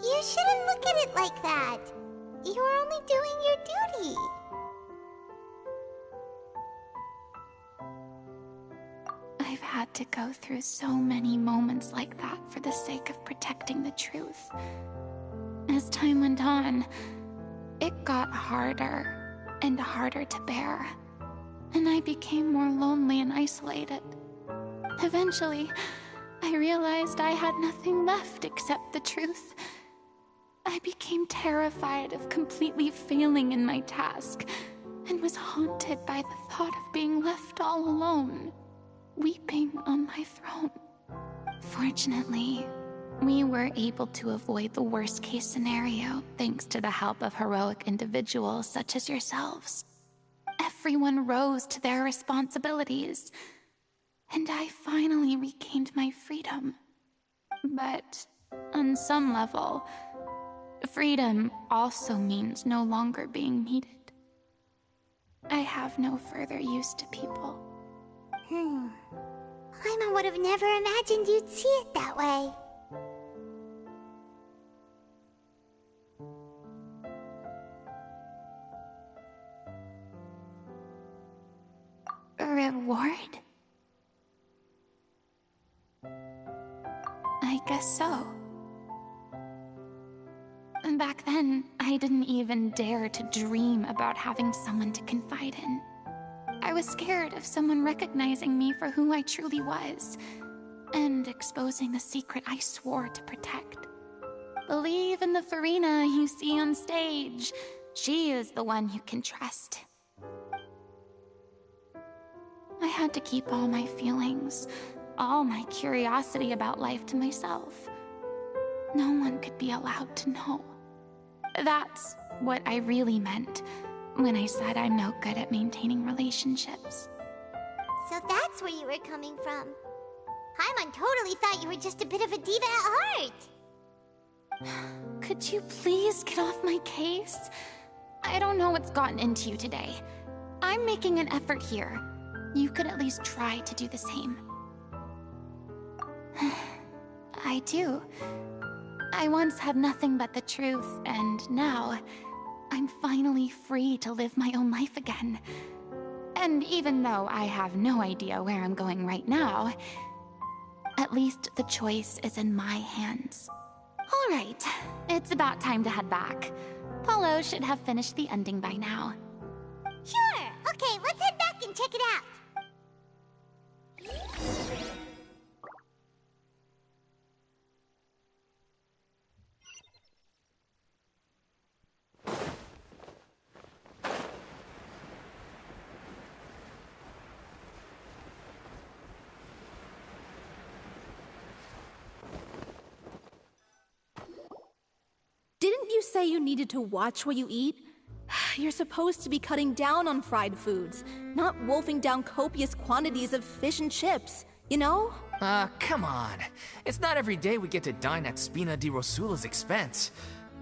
You shouldn't look at it like that. You're only doing your duty. I've had to go through so many moments like that for the sake of protecting the truth. As time went on, it got harder and harder to bear, and I became more lonely and isolated. Eventually, I realized I had nothing left except the truth. I became terrified of completely failing in my task, and was haunted by the thought of being left all alone, weeping on my throne. Fortunately, we were able to avoid the worst-case scenario thanks to the help of heroic individuals such as yourselves. Everyone rose to their responsibilities, and I finally regained my freedom. But on some level, freedom also means no longer being needed. I have no further use to people. Paimon would have never imagined you'd see it that way. A reward? I guess so. Back then, I didn't even dare to dream about having someone to confide in. I was scared of someone recognizing me for who I truly was, and exposing the secret I swore to protect. Believe in the Farina you see on stage. She is the one you can trust. I had to keep all my feelings, all my curiosity about life to myself. No one could be allowed to know. That's what I really meant when I said I'm no good at maintaining relationships. So that's where you were coming from. Paimon totally thought you were just a bit of a diva at heart. Could you please get off my case? I don't know what's gotten into you today. I'm making an effort here. You could at least try to do the same. I do. I once had nothing but the truth, and now I'm finally free to live my own life again. And even though I have no idea where I'm going right now, at least the choice is in my hands. All right, it's about time to head back. Paulo should have finished the ending by now. Sure! Okay, let's head back and check it out. Didn't you say you needed to watch what you eat? You're supposed to be cutting down on fried foods, not wolfing down copious quantities of fish and chips, you know? Come on. It's not every day we get to dine at Spina di Rosula's expense.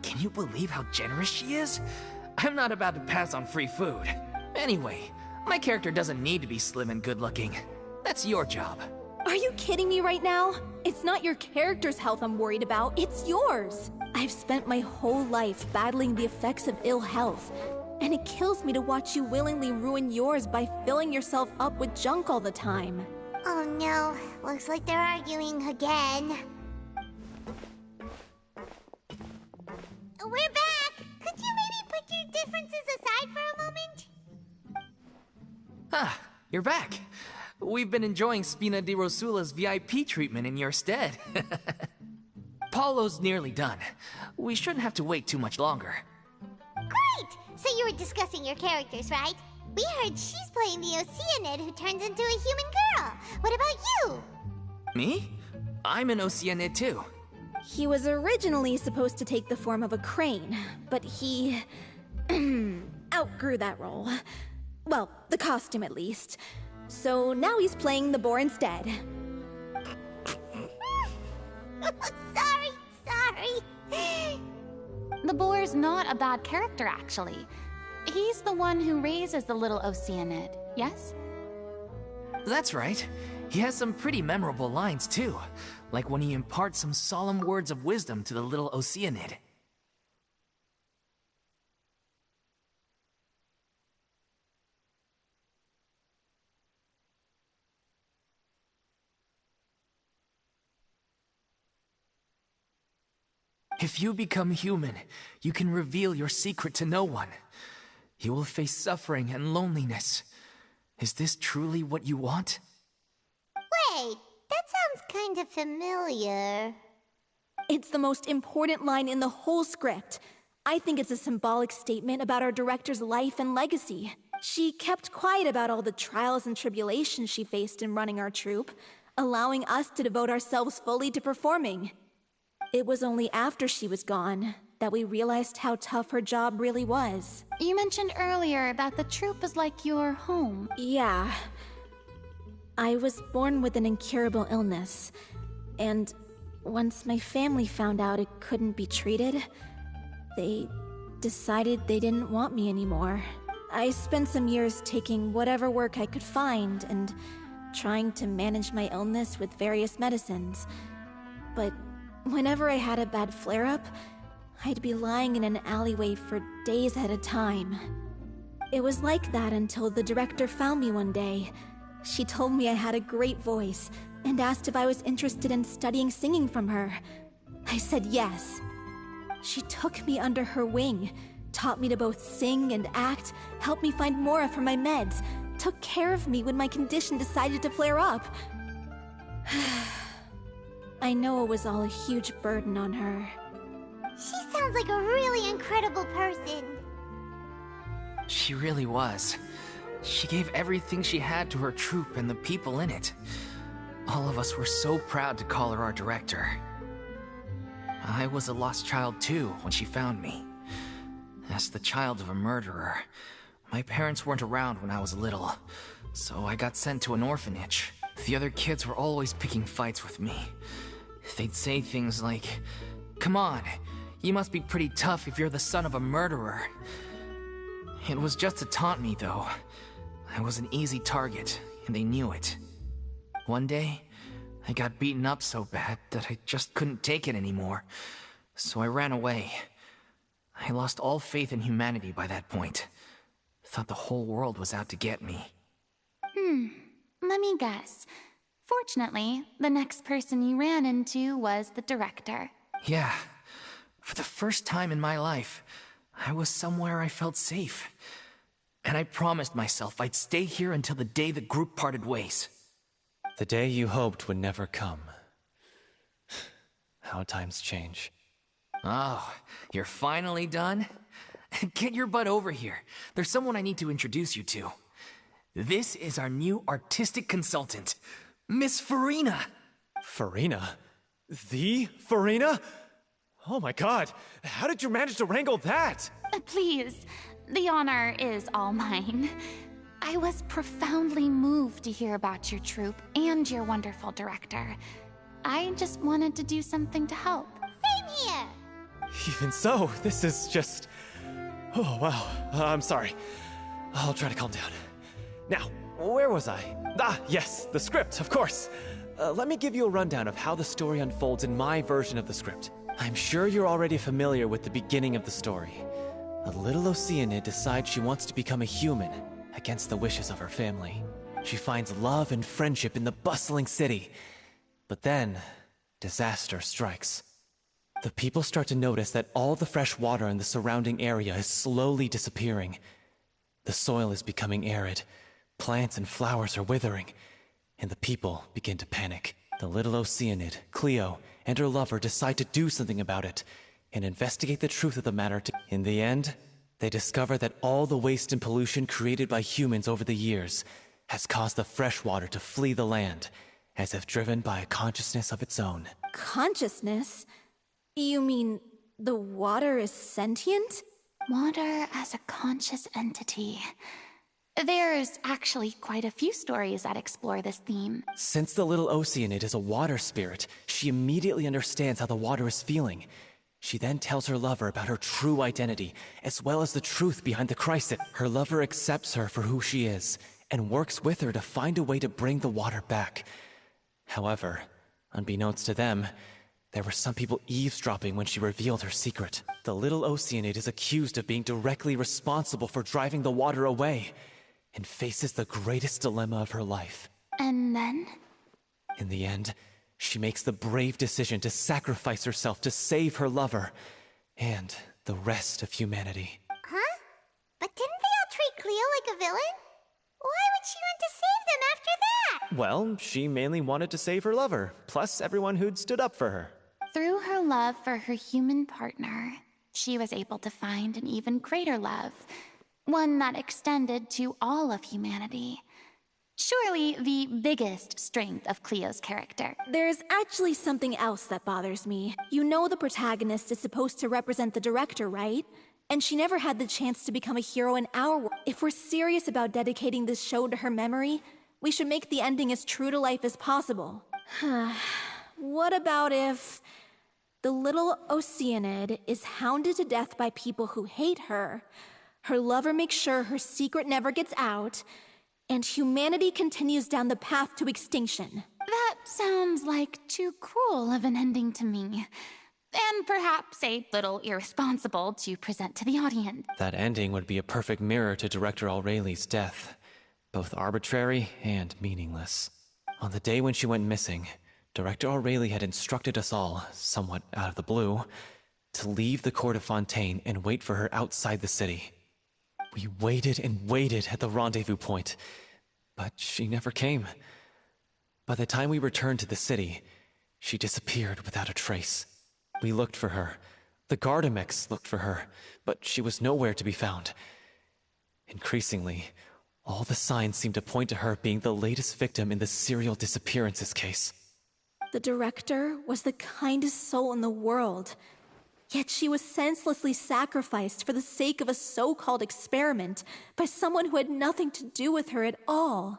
Can you believe how generous she is? I'm not about to pass on free food. Anyway, my character doesn't need to be slim and good-looking. That's your job. Are you kidding me right now? It's not your character's health I'm worried about, it's yours. I've spent my whole life battling the effects of ill health, and it kills me to watch you willingly ruin yours by filling yourself up with junk all the time. Oh no, looks like they're arguing again. We're back! Could you maybe put your differences aside for a moment? Ah, you're back. We've been enjoying Spina di Rosula's VIP treatment in your stead. Paulo's nearly done. We shouldn't have to wait too much longer. Great! So you were discussing your characters, right? We heard she's playing the Oceanid who turns into a human girl. What about you? Me? I'm an Oceanid too. He was originally supposed to take the form of a crane, but he outgrew that role. Well, the costume at least. So now he's playing the boar instead. Sorry. The boar's not a bad character, actually. He's the one who raises the little Oceanid, yes? That's right. He has some pretty memorable lines too, like when he imparts some solemn words of wisdom to the little Oceanid. If you become human, you can reveal your secret to no one. You will face suffering and loneliness. Is this truly what you want? Wait, that sounds kind of familiar. It's the most important line in the whole script. I think it's a symbolic statement about our director's life and legacy. She kept quiet about all the trials and tribulations she faced in running our troupe, allowing us to devote ourselves fully to performing. It was only after she was gone that we realized how tough her job really was. You mentioned earlier that the troupe is like your home. Yeah. I was born with an incurable illness, and once my family found out it couldn't be treated, they decided they didn't want me anymore. I spent some years taking whatever work I could find and trying to manage my illness with various medicines. But whenever I had a bad flare-up, I'd be lying in an alleyway for days at a time. It was like that until the director found me one day. She told me I had a great voice and asked if I was interested in studying singing from her. I said yes. She took me under her wing, taught me to both sing and act, helped me find Mora for my meds, took care of me when my condition decided to flare up. I know it was all a huge burden on her. She sounds like a really incredible person. She really was. She gave everything she had to her troupe and the people in it. All of us were so proud to call her our director. I was a lost child too when she found me. As the child of a murderer, my parents weren't around when I was little, so I got sent to an orphanage. The other kids were always picking fights with me. They'd say things like, "Come on, you must be pretty tough if you're the son of a murderer." It was just to taunt me, though. I was an easy target, and they knew it. One day, I got beaten up so bad that I just couldn't take it anymore, so I ran away. I lost all faith in humanity by that point. Thought the whole world was out to get me. Let me guess. Fortunately, the next person you ran into was the director. Yeah. For the first time in my life, I was somewhere I felt safe. And I promised myself I'd stay here until the day the group parted ways. The day you hoped would never come. How times change. Oh, you're finally done? Get your butt over here. There's someone I need to introduce you to. This is our new artistic consultant, Miss Farina. Farina? The Farina? Oh my god! How did you manage to wrangle that? Please, the honor is all mine. I was profoundly moved to hear about your troupe and your wonderful director. I just wanted to do something to help. Same here! Even so, this is just... Oh, wow. I'm sorry. I'll try to calm down. Now, where was I? Ah, yes, the script, of course. Let me give you a rundown of how the story unfolds in my version of the script. I'm sure you're already familiar with the beginning of the story. A little Oceanid decides she wants to become a human, against the wishes of her family. She finds love and friendship in the bustling city. But then, disaster strikes. The people start to notice that all the fresh water in the surrounding area is slowly disappearing. The soil is becoming arid, plants and flowers are withering, and the people begin to panic. The little Oceanid, Cleo, and her lover decide to do something about it, and investigate the truth of the matter. In the end, they discover that all the waste and pollution created by humans over the years has caused the fresh water to flee the land, as if driven by a consciousness of its own. Consciousness? You mean the water is sentient? Water as a conscious entity. There's actually quite a few stories that explore this theme. Since the little Oceanid is a water spirit, she immediately understands how the water is feeling. She then tells her lover about her true identity, as well as the truth behind the crisis. Her lover accepts her for who she is, and works with her to find a way to bring the water back. However, unbeknownst to them, there were some people eavesdropping when she revealed her secret. The little Oceanid is accused of being directly responsible for driving the water away, and faces the greatest dilemma of her life. And then? In the end, she makes the brave decision to sacrifice herself to save her lover, and the rest of humanity. Huh? But didn't they all treat Cleo like a villain? Why would she want to save them after that? Well, she mainly wanted to save her lover, plus everyone who'd stood up for her. Through her love for her human partner, she was able to find an even greater love, one that extended to all of humanity. Surely the biggest strength of Cleo's character. There's actually something else that bothers me. You know the protagonist is supposed to represent the director, right? And she never had the chance to become a hero in our world. If we're serious about dedicating this show to her memory, we should make the ending as true to life as possible. What about if the little Oceanid is hounded to death by people who hate her, her lover makes sure her secret never gets out, and humanity continues down the path to extinction? That sounds like too cruel of an ending to me. And perhaps a little irresponsible to present to the audience. That ending would be a perfect mirror to Director Aureli's death, both arbitrary and meaningless. On the day when she went missing, Director Aureli had instructed us all, somewhat out of the blue, to leave the court of Fontaine and wait for her outside the city. We waited and waited at the rendezvous point, but she never came. By the time we returned to the city, she disappeared without a trace. We looked for her. The Gardamex looked for her, but she was nowhere to be found. Increasingly, all the signs seemed to point to her being the latest victim in the serial disappearances case. The director was the kindest soul in the world, yet she was senselessly sacrificed for the sake of a so-called experiment by someone who had nothing to do with her at all.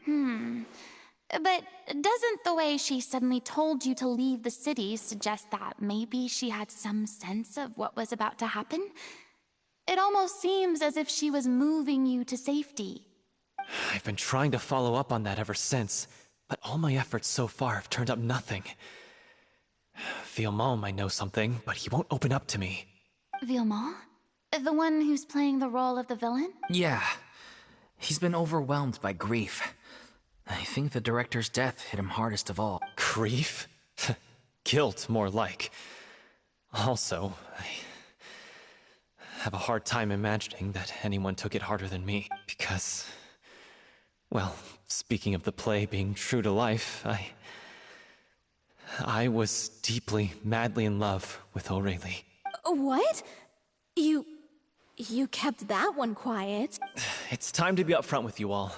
But doesn't the way she suddenly told you to leave the city suggest that maybe she had some sense of what was about to happen? It almost seems as if she was moving you to safety. I've been trying to follow up on that ever since, but all my efforts so far have turned up nothing. Villemont might know something, but he won't open up to me. Villemont? The one who's playing the role of the villain? Yeah. He's been overwhelmed by grief. I think the director's death hit him hardest of all. Grief? Guilt, more like. Also, I have a hard time imagining that anyone took it harder than me, because... Well, speaking of the play being true to life, I was deeply, madly in love with Aureli. What? You kept that one quiet. It's time to be upfront with you all.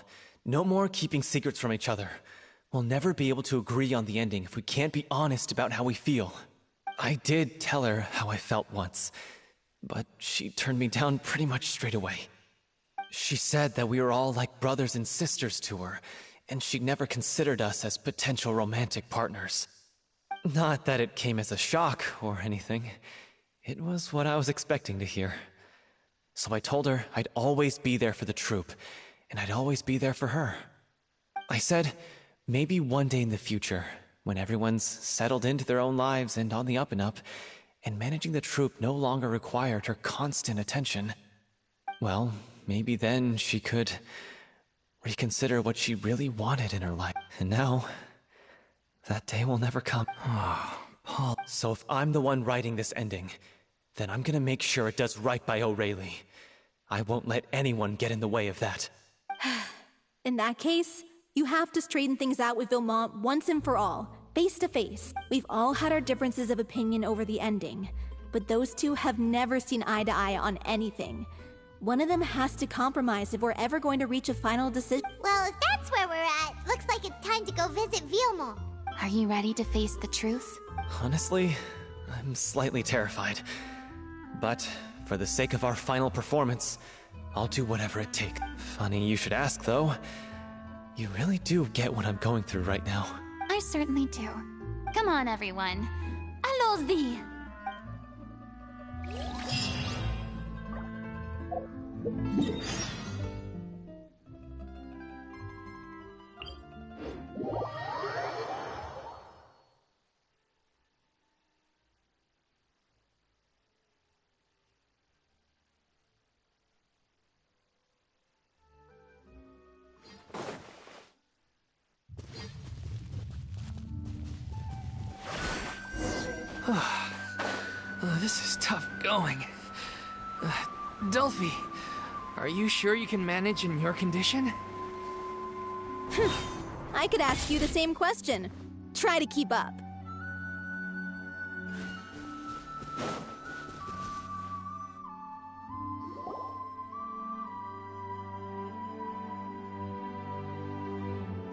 No more keeping secrets from each other. We'll never be able to agree on the ending if we can't be honest about how we feel. I did tell her how I felt once, but she turned me down pretty much straight away. She said that we were all like brothers and sisters to her, and she'd never considered us as potential romantic partners. Not that it came as a shock or anything. It was what I was expecting to hear. So I told her I'd always be there for the troupe, and I'd always be there for her. I said, maybe one day in the future, when everyone's settled into their own lives and on the up and up, and managing the troupe no longer required her constant attention, well, maybe then she could reconsider what she really wanted in her life. And now, that day will never come. Oh, Paul. So if I'm the one writing this ending, then I'm gonna make sure it does right by O'Reilly. I won't let anyone get in the way of that. In that case, you have to straighten things out with Vilmont once and for all, face to face. We've all had our differences of opinion over the ending, but those two have never seen eye to eye on anything. One of them has to compromise if we're ever going to reach a final decision. Well, if that's where we're at, looks like it's time to go visit Vilmont. Are you ready to face the truth? Honestly, I'm slightly terrified. But for the sake of our final performance, I'll do whatever it takes. Funny you should ask, though. You really do get what I'm going through right now. I certainly do. Come on, everyone. Allons-y! This is tough going. Delphi, are you sure you can manage in your condition? I could ask you the same question. Try to keep up.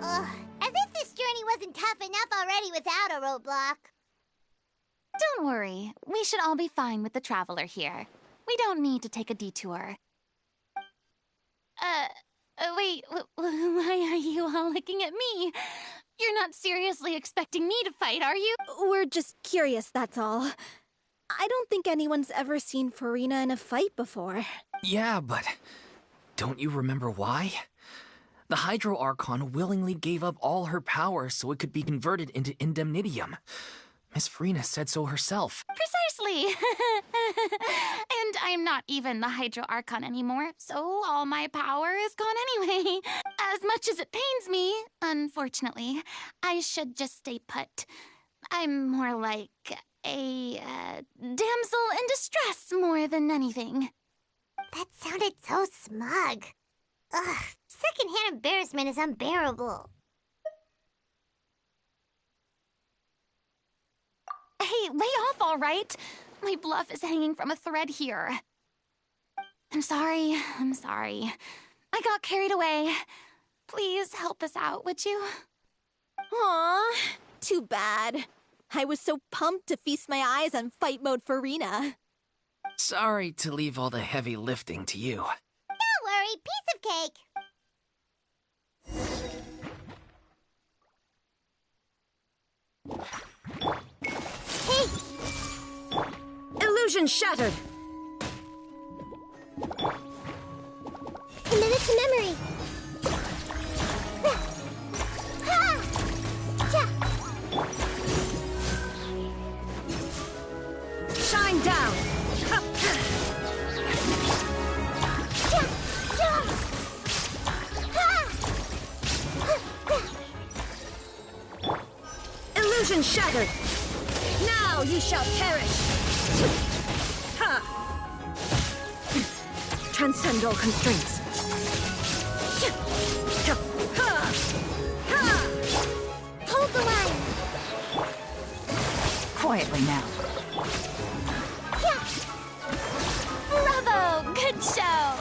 Ugh, as if this journey wasn't tough enough already without a roadblock. Don't worry. We should all be fine with the traveler here. We don't need to take a detour. Wait, why are you all looking at me? You're not seriously expecting me to fight, are you? We're just curious, that's all. I don't think anyone's ever seen Farina in a fight before. Yeah, but don't you remember why? The Hydro Archon willingly gave up all her power so it could be converted into Indemnitium. Miss Farina said so herself. Precisely! And I'm not even the Hydro Archon anymore, so all my power is gone anyway. As much as it pains me, unfortunately, I should just stay put. I'm more like a damsel in distress more than anything. That sounded so smug. Ugh, secondhand embarrassment is unbearable. Hey, lay off, all right? My bluff is hanging from a thread here. I'm sorry. I got carried away. Please help us out, would you? Aw, too bad. I was so pumped to feast my eyes on fight mode Farina. Sorry to leave all the heavy lifting to you. Don't worry, piece of cake. Hey! Illusion shattered! Committed to memory. Shine down! Illusion shattered! Now you shall perish! Ha! Transcend all constraints. Hold the line. Quietly now. Bravo! Good show!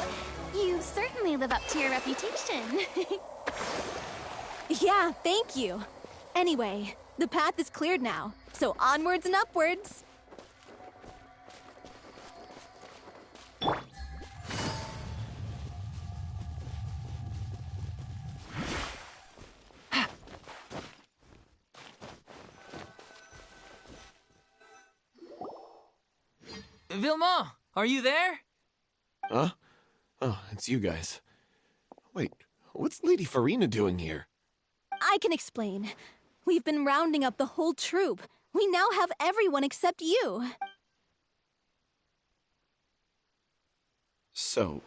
You certainly live up to your reputation. Yeah, thank you. Anyway, the path is cleared now, so onwards and upwards. Vilma, are you there? Huh? Oh, it's you guys. Wait, what's Lady Farina doing here? I can explain. We've been rounding up the whole troupe. We now have everyone except you. So,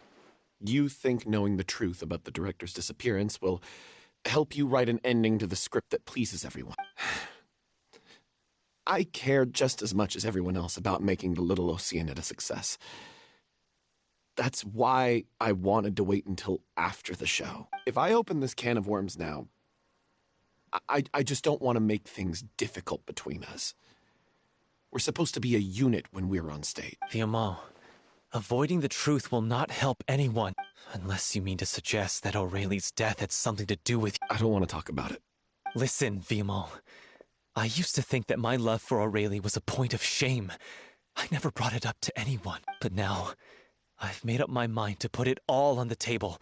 you think knowing the truth about the director's disappearance will help you write an ending to the script that pleases everyone? I care just as much as everyone else about making the Little Oceanid a success. That's why I wanted to wait until after the show. If I open this can of worms now, I just don't want to make things difficult between us. We're supposed to be a unit when we're on stage. Vilma, avoiding the truth will not help anyone. Unless you mean to suggest that Aurelie's death had something to do with... I don't want to talk about it. Listen, Vilma. I used to think that my love for Aurelie was a point of shame. I never brought it up to anyone. But now, I've made up my mind to put it all on the table.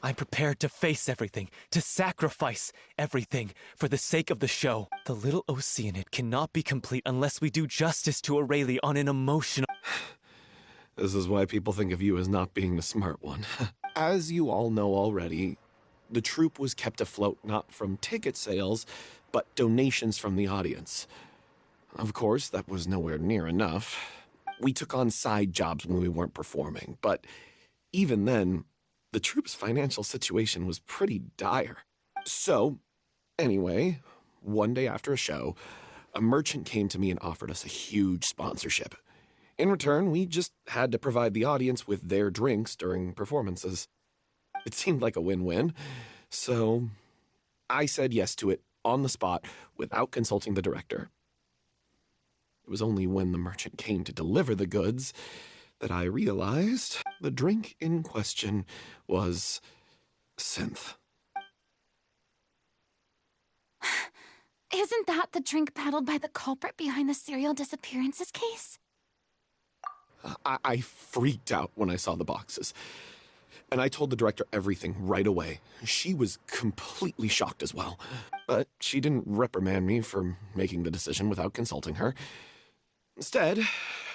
I'm prepared to face everything, to sacrifice everything for the sake of the show. The Little Oceanid cannot be complete unless we do justice to Aurelie on an emotional... This is why people think of you as not being the smart one. As you all know already, the troupe was kept afloat not from ticket sales, but donations from the audience. Of course, that was nowhere near enough. We took on side jobs when we weren't performing, but even then, the troupe's financial situation was pretty dire. So, anyway, one day after a show, a merchant came to me and offered us a huge sponsorship. In return, we just had to provide the audience with their drinks during performances. It seemed like a win-win, so I said yes to it on the spot without consulting the director. It was only when the merchant came to deliver the goods that I realized the drink in question was synth. Isn't that the drink peddled by the culprit behind the serial disappearances case? I freaked out when I saw the boxes. And I told the director everything right away. She was completely shocked as well. But she didn't reprimand me for making the decision without consulting her. Instead,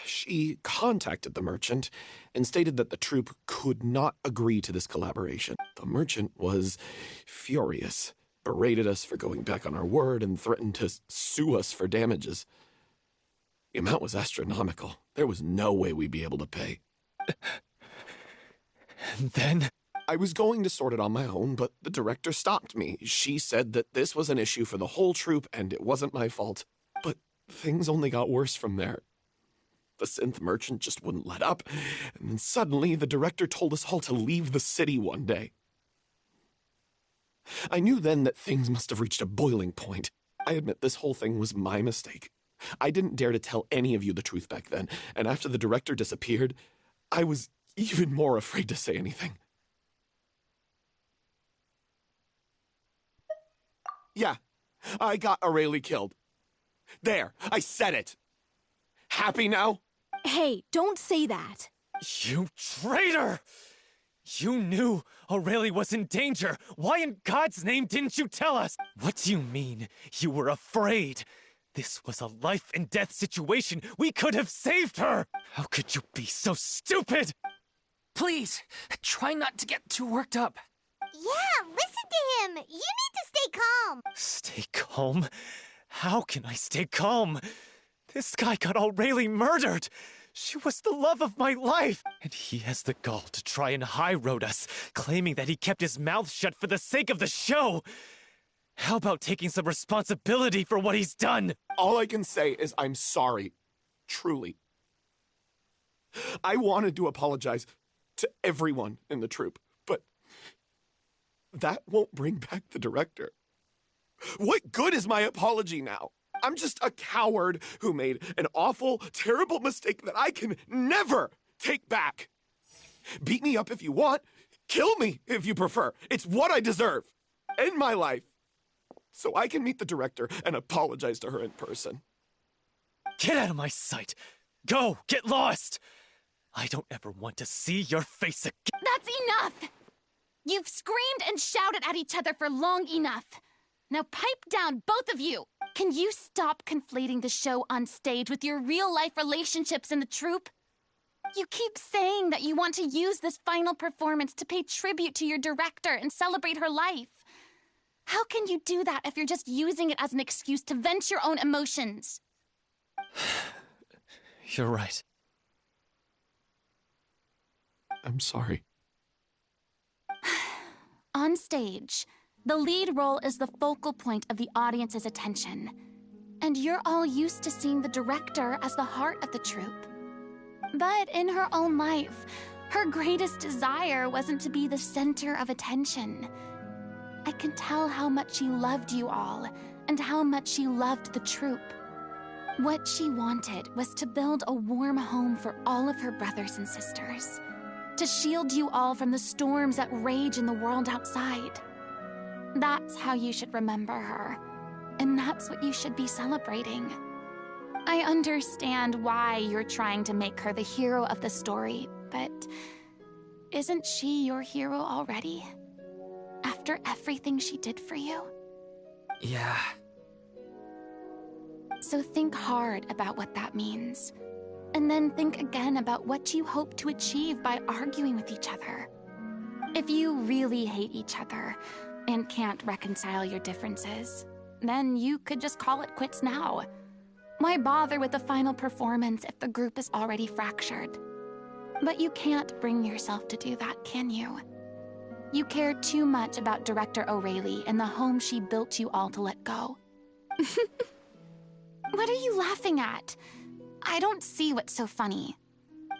she contacted the merchant and stated that the troupe could not agree to this collaboration. The merchant was furious, berated us for going back on our word, and threatened to sue us for damages. The amount was astronomical. There was no way we'd be able to pay. And then? I was going to sort it on my own, but the director stopped me. She said that this was an issue for the whole troupe and it wasn't my fault. But things only got worse from there. The synth merchant just wouldn't let up, and then suddenly the director told us all to leave the city one day. I knew then that things must have reached a boiling point. I admit this whole thing was my mistake. I didn't dare to tell any of you the truth back then, and after the director disappeared, I was even more afraid to say anything. Yeah, I got Aurelie killed. There, I said it. Happy now? Hey, don't say that. You traitor! You knew Aurelie was in danger. Why in God's name didn't you tell us? What do you mean? You were afraid? This was a life and death situation. We could have saved her. How could you be so stupid? Please, try not to get too worked up. Yeah, listen to him. You need to stay calm. Stay calm? How can I stay calm? This guy got Aurelie murdered. She was the love of my life. And he has the gall to try and high-road us, claiming that he kept his mouth shut for the sake of the show. How about taking some responsibility for what he's done? All I can say is I'm sorry. Truly. I wanted to apologize to everyone in the troupe, but that won't bring back the director. What good is my apology now? I'm just a coward who made an awful, terrible mistake that I can never take back. Beat me up if you want. Kill me if you prefer. It's what I deserve. End my life. So I can meet the director and apologize to her in person. Get out of my sight. Go, get lost. I don't ever want to see your face again. That's enough! You've screamed and shouted at each other for long enough. Now pipe down, both of you! Can you stop conflating the show on stage with your real-life relationships in the troupe? You keep saying that you want to use this final performance to pay tribute to your director and celebrate her life. How can you do that if you're just using it as an excuse to vent your own emotions? You're right. I'm sorry. On stage, the lead role is the focal point of the audience's attention. And you're all used to seeing the director as the heart of the troupe. But in her own life, her greatest desire wasn't to be the center of attention. I can tell how much she loved you all, and how much she loved the troupe. What she wanted was to build a warm home for all of her brothers and sisters. To shield you all from the storms that rage in the world outside. That's how you should remember her. And that's what you should be celebrating. I understand why you're trying to make her the hero of the story, but isn't she your hero already? After everything she did for you? Yeah. So think hard about what that means. And then think again about what you hope to achieve by arguing with each other. If you really hate each other and can't reconcile your differences, then you could just call it quits now. Why bother with the final performance if the group is already fractured? But you can't bring yourself to do that, can you? You care too much about Director O'Reilly and the home she built you all to let go. What are you laughing at? I don't see what's so funny.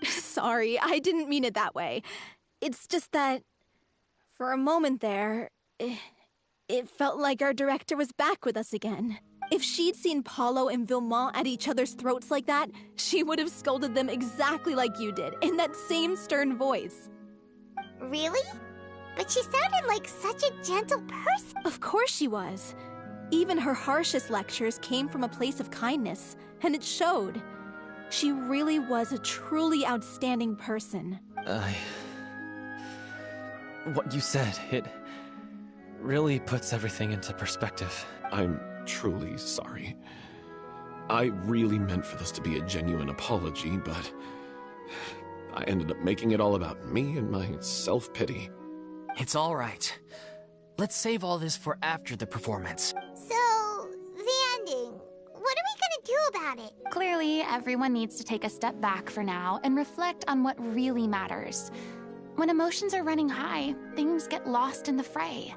Sorry, I didn't mean it that way. It's just that, for a moment there, it felt like our director was back with us again. If she'd seen Paulo and Vilmont at each other's throats like that, she would have scolded them exactly like you did, in that same stern voice. Really? But she sounded like such a gentle person. Of course she was. Even her harshest lectures came from a place of kindness, and it showed. She really was a truly outstanding person. What you said, it really puts everything into perspective. I'm truly sorry. I really meant for this to be a genuine apology, but I ended up making it all about me and my self-pity. It's all right. Let's save all this for after the performance. So, the ending. What are we gonna do about it? Clearly, everyone needs to take a step back for now and reflect on what really matters. When emotions are running high, things get lost in the fray.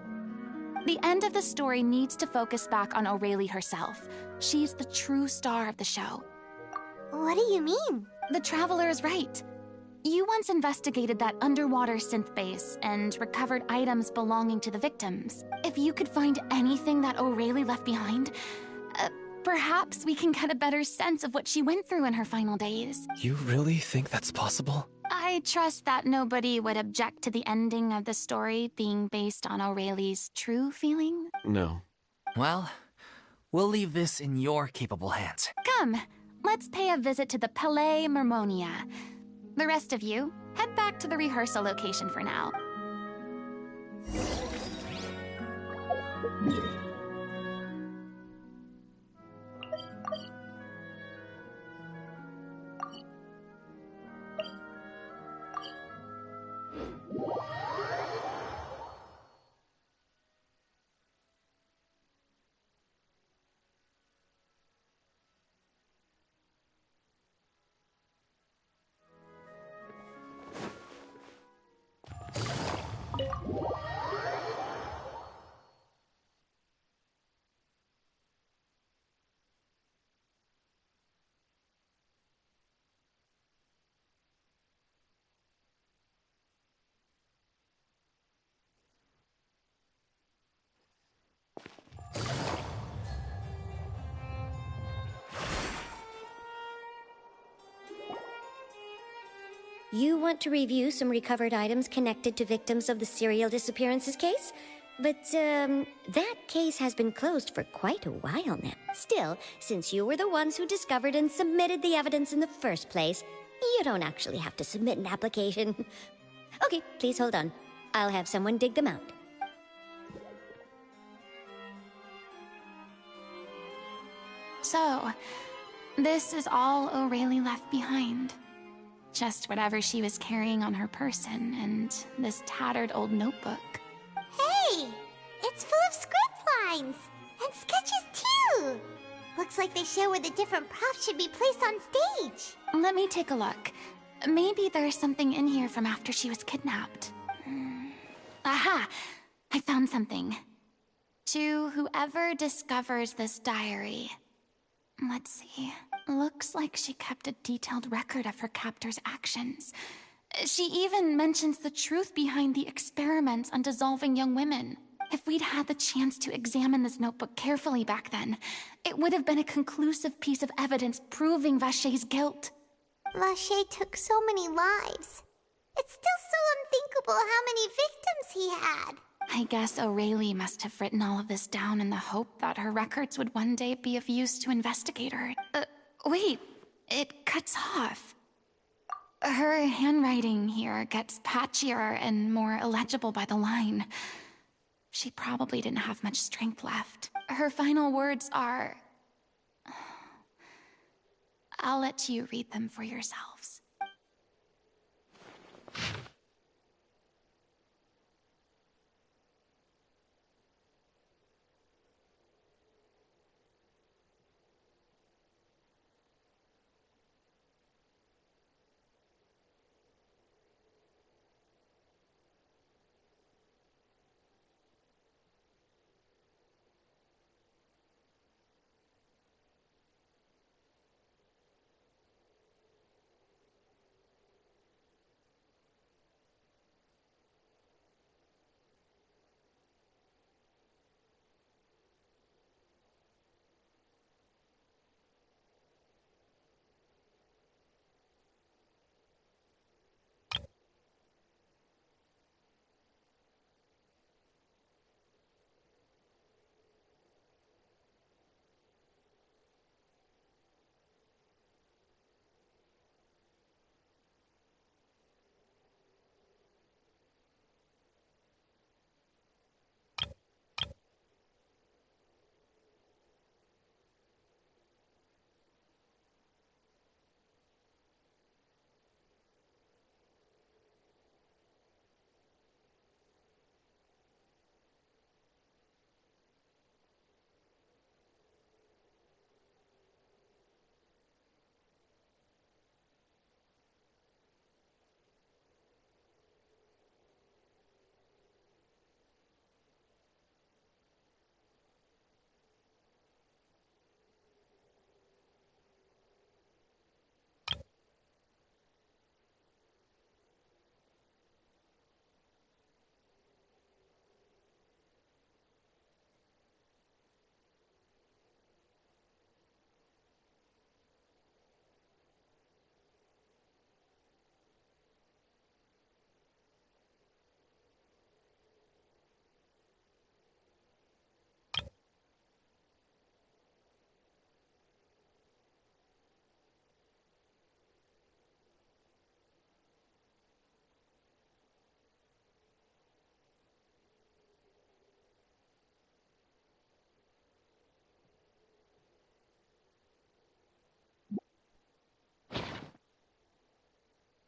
The end of the story needs to focus back on O'Reilly herself. She's the true star of the show. What do you mean? The Traveler is right. You once investigated that underwater synth base and recovered items belonging to the victims. If you could find anything that O'Reilly left behind, perhaps we can get a better sense of what she went through in her final days. You really think that's possible? I trust that nobody would object to the ending of the story being based on O'Reilly's true feeling. No. Well, we'll leave this in your capable hands. Come, let's pay a visit to the Palais Mermonia. The rest of you, head back to the rehearsal location for now. You want to review some recovered items connected to victims of the serial disappearances case? But, that case has been closed for quite a while now. Still, since you were the ones who discovered and submitted the evidence in the first place, you don't actually have to submit an application. Okay, please hold on. I'll have someone dig them out. So, this is all O'Reilly left behind. Just whatever she was carrying on her person, and this tattered old notebook. Hey! It's full of script lines! And sketches too! Looks like they show where the different props should be placed on stage. Let me take a look. Maybe there's something in here from after she was kidnapped. Aha! I found something. To whoever discovers this diary. Let's see. Looks like she kept a detailed record of her captor's actions. She even mentions the truth behind the experiments on dissolving young women. If we'd had the chance to examine this notebook carefully back then, it would have been a conclusive piece of evidence proving Vacher's guilt. Vacher took so many lives. It's still so unthinkable how many victims he had. I guess Aurelie must have written all of this down in the hope that her records would one day be of use to investigators. Wait, it cuts off. Her handwriting here gets patchier and more illegible by the line. She probably didn't have much strength left. Her final words are... I'll let you read them for yourselves.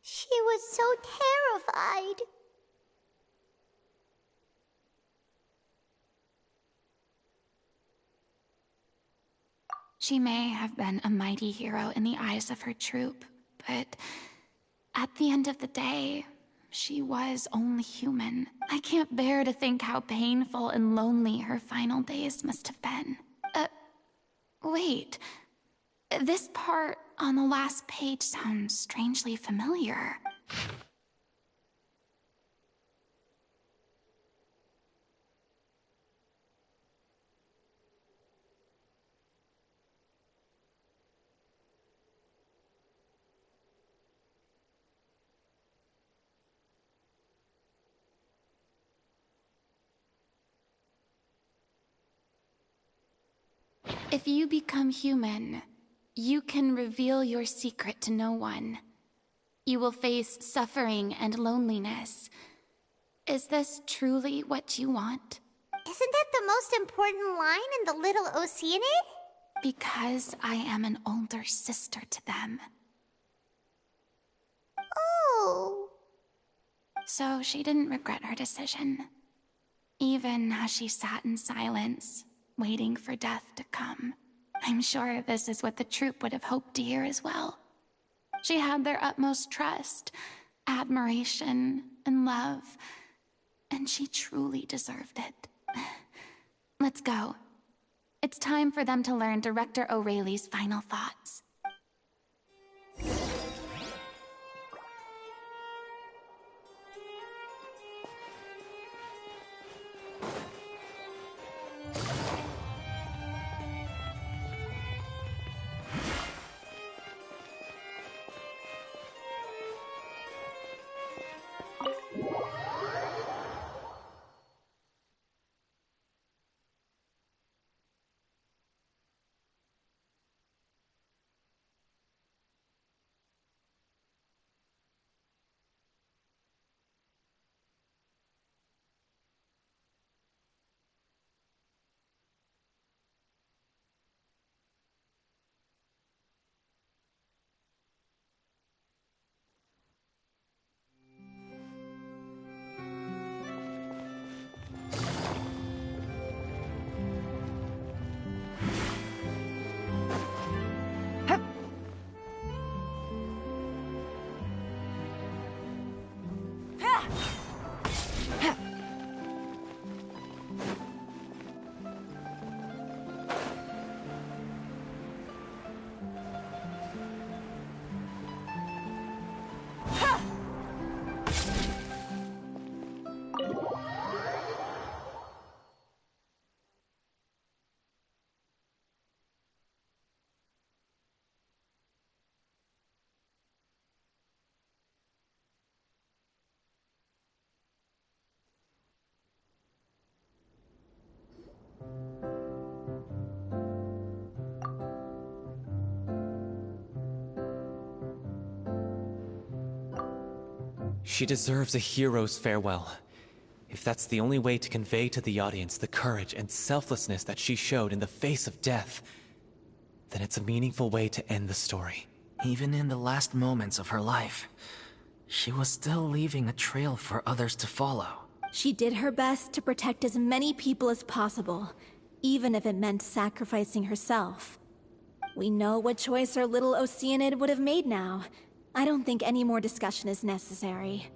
She was so terrified. She may have been a mighty hero in the eyes of her troop, but at the end of the day, she was only human. I can't bear to think how painful and lonely her final days must have been. Wait. This part on the last page sounds strangely familiar. If you become human, you can reveal your secret to no one. You will face suffering and loneliness. Is this truly what you want? Isn't that the most important line in the Little Oceanid? Because I am an older sister to them. so she didn't regret her decision. Even as she sat in silence, waiting for death to come. I'm sure this is what the troupe would have hoped to hear as well. She had their utmost trust, admiration, and love, and she truly deserved it. Let's go. It's time for them to learn Director O'Reilly's final thoughts. She deserves a hero's farewell. If that's the only way to convey to the audience the courage and selflessness that she showed in the face of death, then it's a meaningful way to end the story. Even in the last moments of her life, she was still leaving a trail for others to follow. She did her best to protect as many people as possible, even if it meant sacrificing herself. We know what choice our little Oceanid would have made now. I don't think any more discussion is necessary.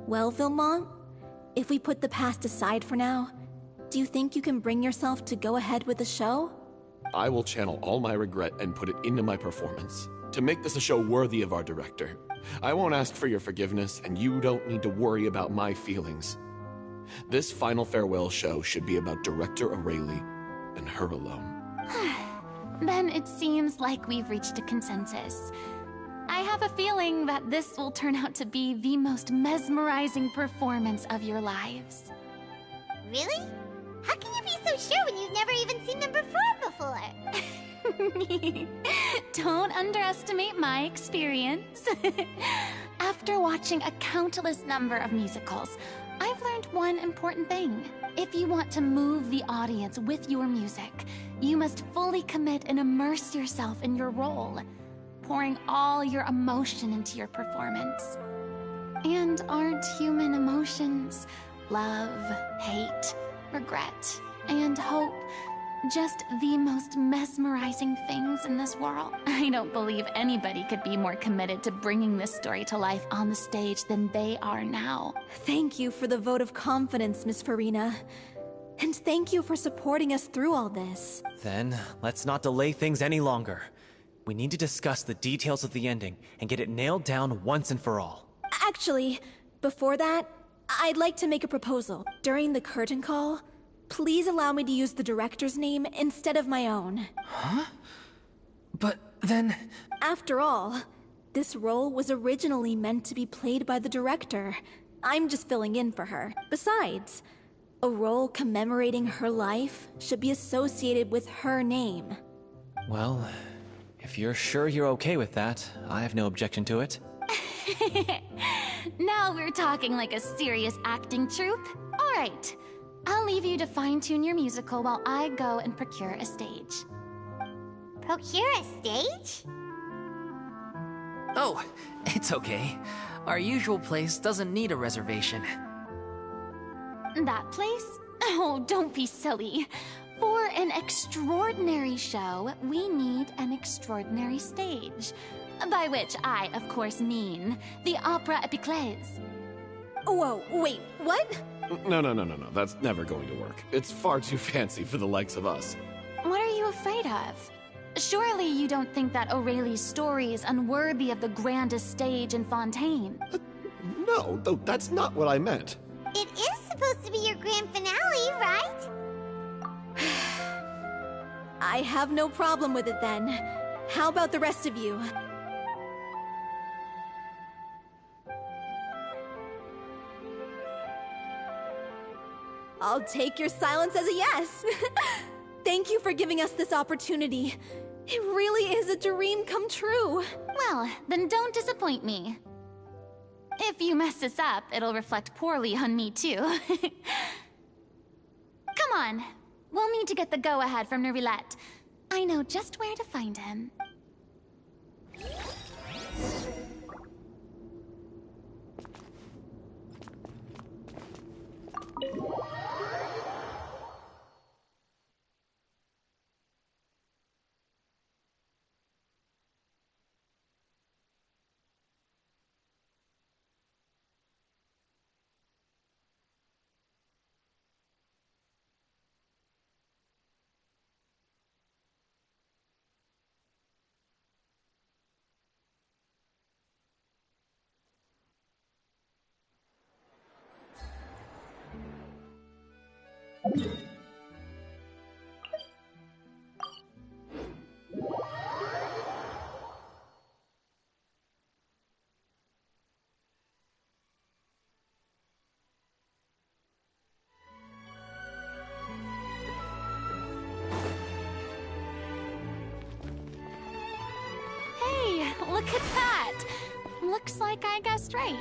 Well, Vilmont, if we put the past aside for now, do you think you can bring yourself to go ahead with the show? I will channel all my regret and put it into my performance, to make this a show worthy of our director. I won't ask for your forgiveness, and you don't need to worry about my feelings. This final farewell show should be about Director O'Reilly and her alone. Then it seems like we've reached a consensus. I have a feeling that this will turn out to be the most mesmerizing performance of your lives. Really? How can you be so sure when you've never even seen them perform before? Don't underestimate my experience. After watching a countless number of musicals, I've learned one important thing. If you want to move the audience with your music, you must fully commit and immerse yourself in your role, pouring all your emotion into your performance. And aren't human emotions, love, hate, regret, and hope, just the most mesmerizing things in this world? I don't believe anybody could be more committed to bringing this story to life on the stage than they are now. Thank you for the vote of confidence, Miss Farina. And thank you for supporting us through all this. Then, let's not delay things any longer. We need to discuss the details of the ending and get it nailed down once and for all. Actually, before that, I'd like to make a proposal. During the curtain call, please allow me to use the director's name instead of my own. Huh? But then... After all, this role was originally meant to be played by the director. I'm just filling in for her. Besides, a role commemorating her life should be associated with her name. Well, if you're sure you're okay with that, I have no objection to it. Now we're talking like a serious acting troupe. All right, I'll leave you to fine-tune your musical while I go and procure a stage. Procure a stage? Oh, it's okay. Our usual place doesn't need a reservation. That place? Oh, don't be silly. For an extraordinary show, we need an extraordinary stage. By which I, of course, mean the Opera Epiclese. Whoa, wait, what? No. That's never going to work. It's far too fancy for the likes of us. What are you afraid of? Surely you don't think that Aurelie's story is unworthy of the grandest stage in Fontaine? No, that's not what I meant. It is supposed to be your grand finale, right? I have no problem with it then. How about the rest of you? I'll take your silence as a yes. Thank you for giving us this opportunity. It really is a dream come true. Well, then don't disappoint me. If you mess this up, it'll reflect poorly on me too. Come on. We'll need to get the go-ahead from Nerilette. I know just where to find him. Look at that! Looks like I guessed right.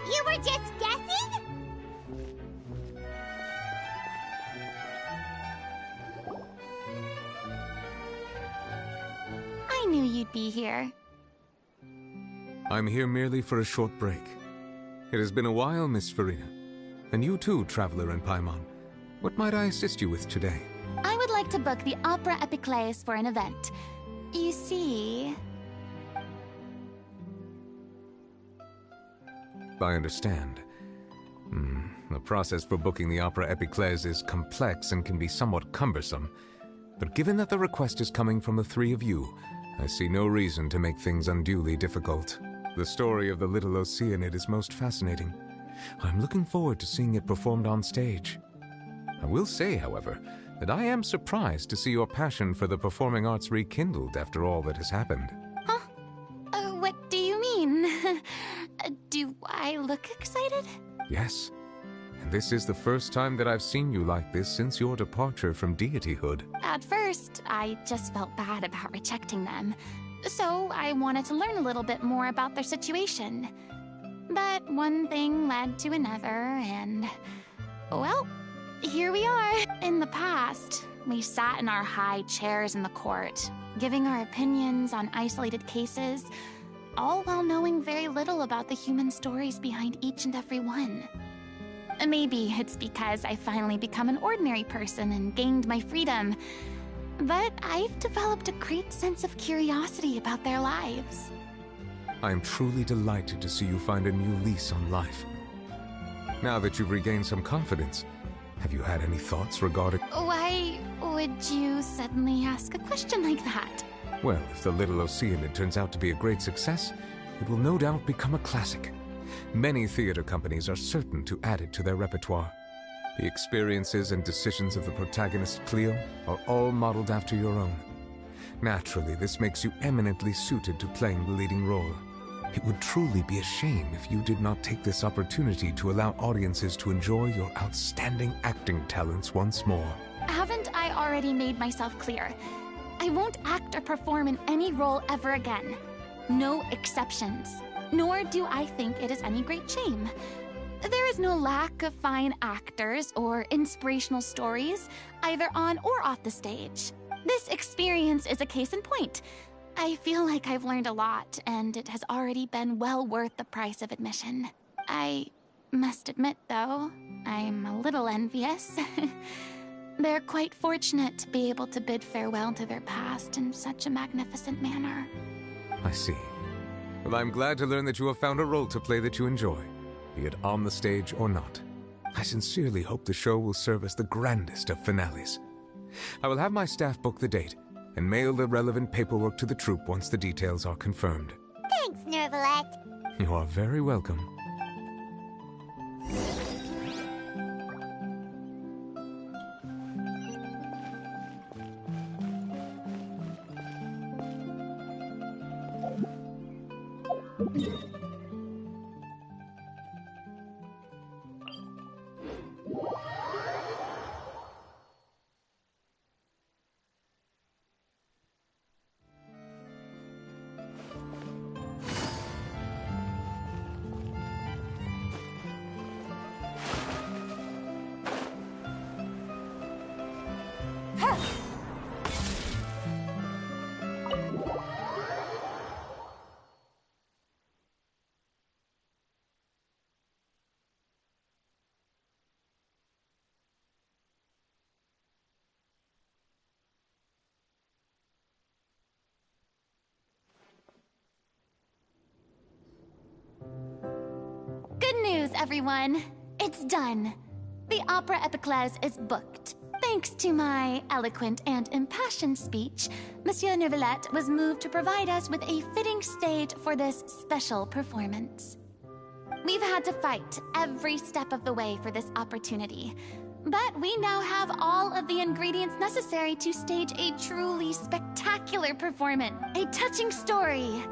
You were just guessing? I knew you'd be here. I'm here merely for a short break. It has been a while, Miss Farina. And you too, Traveler in Paimon. What might I assist you with today? I would like to book the Opera Epiclese for an event. You see... I understand. The process for booking the Opera Epiclese is complex and can be somewhat cumbersome. But given that the request is coming from the three of you, I see no reason to make things unduly difficult. The story of the little Oceanid is most fascinating. I'm looking forward to seeing it performed on stage. I will say, however, that I am surprised to see your passion for the performing arts rekindled after all that has happened. Huh? What do you mean? Do I look excited? Yes. And this is the first time that I've seen you like this since your departure from deityhood. At first, I just felt bad about rejecting them. So I wanted to learn a little bit more about their situation. But one thing led to another, and... well, here we are. In the past, we sat in our high chairs in the court, giving our opinions on isolated cases, all while knowing very little about the human stories behind each and every one. Maybe it's because I finally become an ordinary person and gained my freedom, but I've developed a great sense of curiosity about their lives. I am truly delighted to see you find a new lease on life. Now that you've regained some confidence, have you had any thoughts regarding... Why would you suddenly ask a question like that? Well, if the Little Oceanid turns out to be a great success, it will no doubt become a classic. Many theater companies are certain to add it to their repertoire. The experiences and decisions of the protagonist, Cleo, are all modeled after your own. Naturally, this makes you eminently suited to playing the leading role. It would truly be a shame if you did not take this opportunity to allow audiences to enjoy your outstanding acting talents once more. Haven't I already made myself clear? I won't act or perform in any role ever again. No exceptions. Nor do I think it is any great shame. There is no lack of fine actors or inspirational stories, either on or off the stage. This experience is a case in point. I feel like I've learned a lot, and it has already been well worth the price of admission. I must admit, though, I'm a little envious. They're quite fortunate to be able to bid farewell to their past in such a magnificent manner. I see. Well, I'm glad to learn that you have found a role to play that you enjoy, be it on the stage or not. I sincerely hope the show will serve as the grandest of finales. I will have my staff book the date and mail the relevant paperwork to the troupe once the details are confirmed. Thanks, Nervalet. You are very welcome. Good news, everyone. It's done. The Opera Epiclese is booked. Thanks to my eloquent and impassioned speech, Monsieur Nervalet was moved to provide us with a fitting stage for this special performance. We've had to fight every step of the way for this opportunity, but we now have all of the ingredients necessary to stage a truly spectacular performance. A touching story,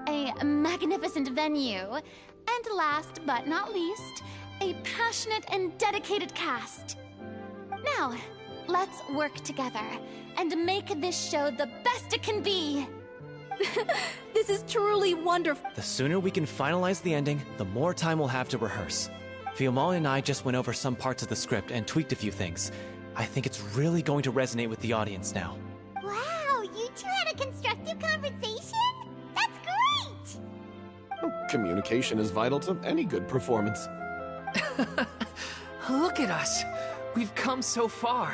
a magnificent venue, and last but not least, a passionate and dedicated cast. Now, let's work together and make this show the best it can be. This is truly wonderful. The sooner we can finalize the ending, the more time we'll have to rehearse. Fiamma and I just went over some parts of the script and tweaked a few things. I think it's really going to resonate with the audience now. Wow, you two had a constructive conversation? That's great! Communication is vital to any good performance. Look at us. We've come so far.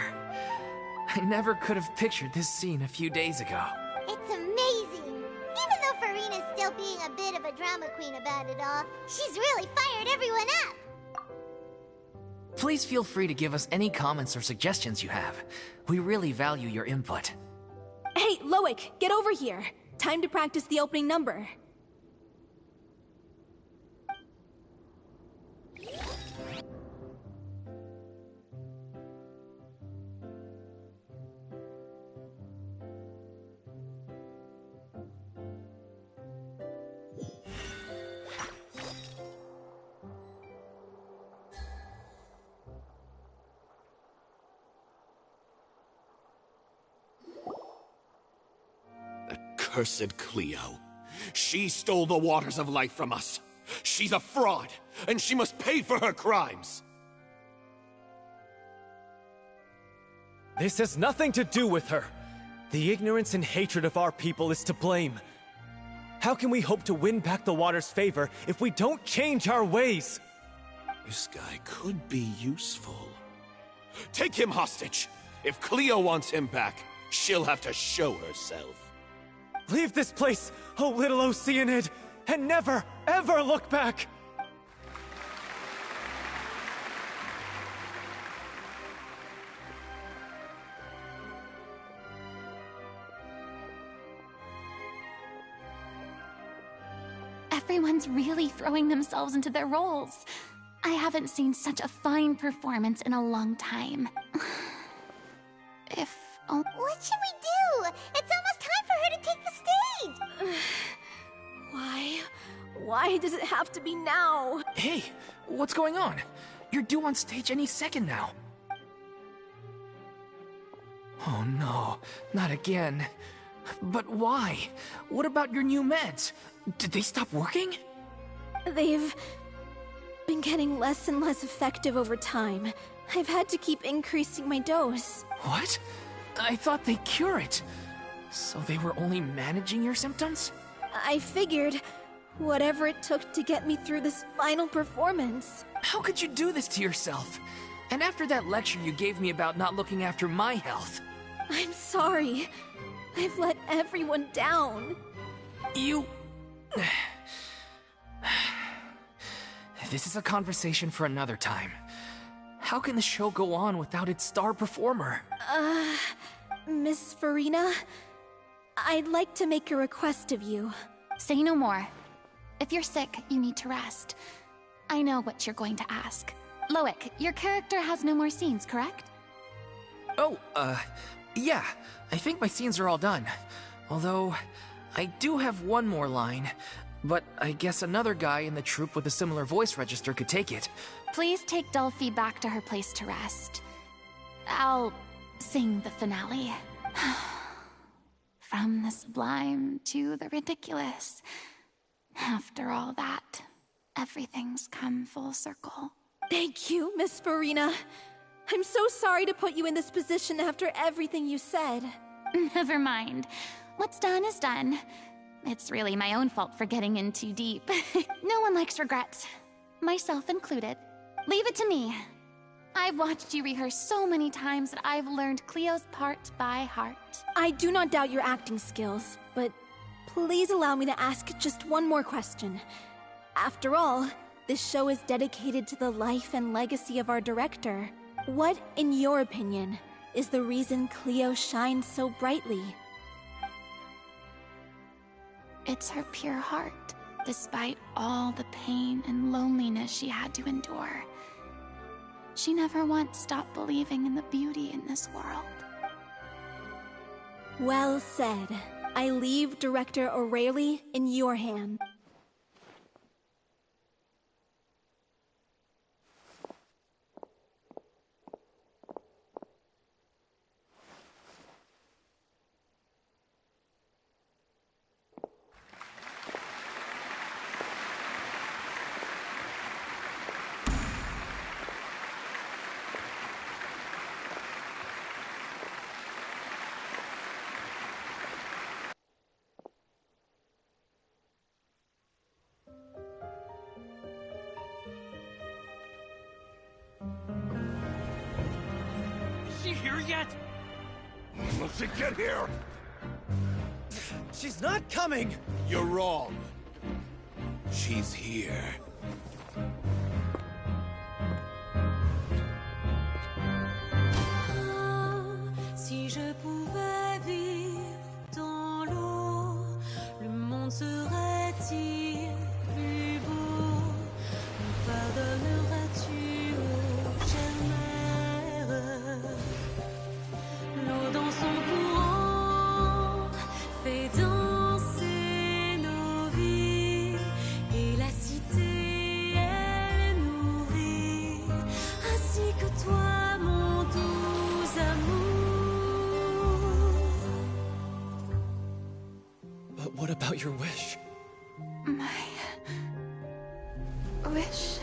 I never could have pictured this scene a few days ago. It's amazing! Even though Farina's still being a bit of a drama queen about it all, she's really fired everyone up! Please feel free to give us any comments or suggestions you have. We really value your input. Hey, Loic, get over here. Time to practice the opening number. Cursed Cleo. She stole the waters of life from us. She's a fraud, and she must pay for her crimes. This has nothing to do with her. The ignorance and hatred of our people is to blame. How can we hope to win back the water's favor if we don't change our ways? This guy could be useful. Take him hostage. If Cleo wants him back, she'll have to show herself. Leave this place, O little Oceanid, and never, ever look back! Everyone's really throwing themselves into their roles. I haven't seen such a fine performance in a long time. What should we do? It's almost time for her to take the stage! Why? Why does it have to be now? Hey, what's going on? You're due on stage any second now. Oh no, not again. But why? What about your new meds? Did they stop working? They've been getting less and less effective over time. I've had to keep increasing my dose. What? I thought they cure it. So they were only managing your symptoms? I figured whatever it took to get me through this final performance. How could you do this to yourself? And after that lecture you gave me about not looking after my health. I'm sorry. I've let everyone down. You... This is a conversation for another time. How can the show go on without its star performer? Miss Farina, I'd like to make a request of you. Say no more. If you're sick, you need to rest. I know what you're going to ask. Loic, your character has no more scenes, correct? Oh, yeah. I think my scenes are all done. Although, I do have one more line. But I guess another guy in the troupe with a similar voice register could take it. Please take Delphi back to her place to rest. I'll sing the finale. From the sublime to the ridiculous. After all that, everything's come full circle. Thank you, Miss Farina. I'm so sorry to put you in this position after everything you said. Never mind. What's done is done. It's really my own fault for getting in too deep. No one likes regrets. Myself included. Leave it to me. I've watched you rehearse so many times that I've learned Cleo's part by heart. I do not doubt your acting skills, but please allow me to ask just one more question. After all, this show is dedicated to the life and legacy of our director. What, in your opinion, is the reason Cleo shines so brightly? It's her pure heart, despite all the pain and loneliness she had to endure. She never once stopped believing in the beauty in this world. Well said. I leave Director O'Reilly in your hands. Here yet? Must she get here? She's not coming! You're wrong. She's here. Si je pouvais vivre dans l'eau, le monde serait-il plus beau? Me pardonneras-tu, ô chère mère? L'eau dans son courant fait danser nos vies, et la cité elle nourrit, ainsi que toi mon doux amour. But what about your wish? My wish.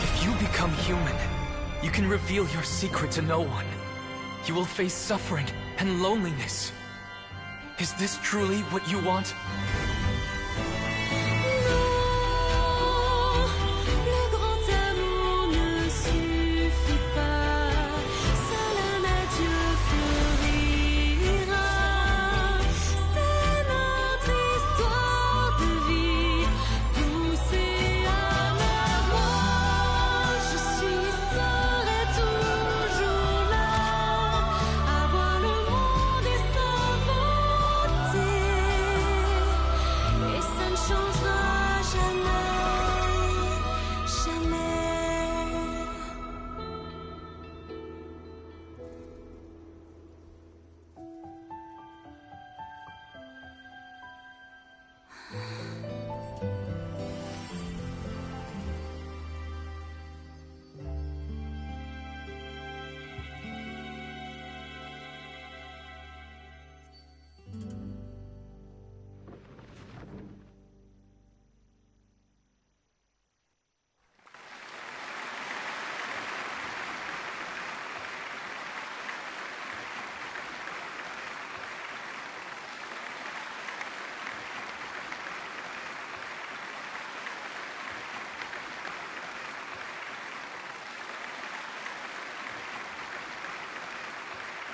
If you become human, you can reveal your secret to no one. You will face suffering and loneliness. Is this truly what you want? Le grand amour ne suffit pas, seul un adieu fleurira. C'est notre histoire de vie, douce et amère. Moi, je serai toujours là, à voir le monde et s'inventer.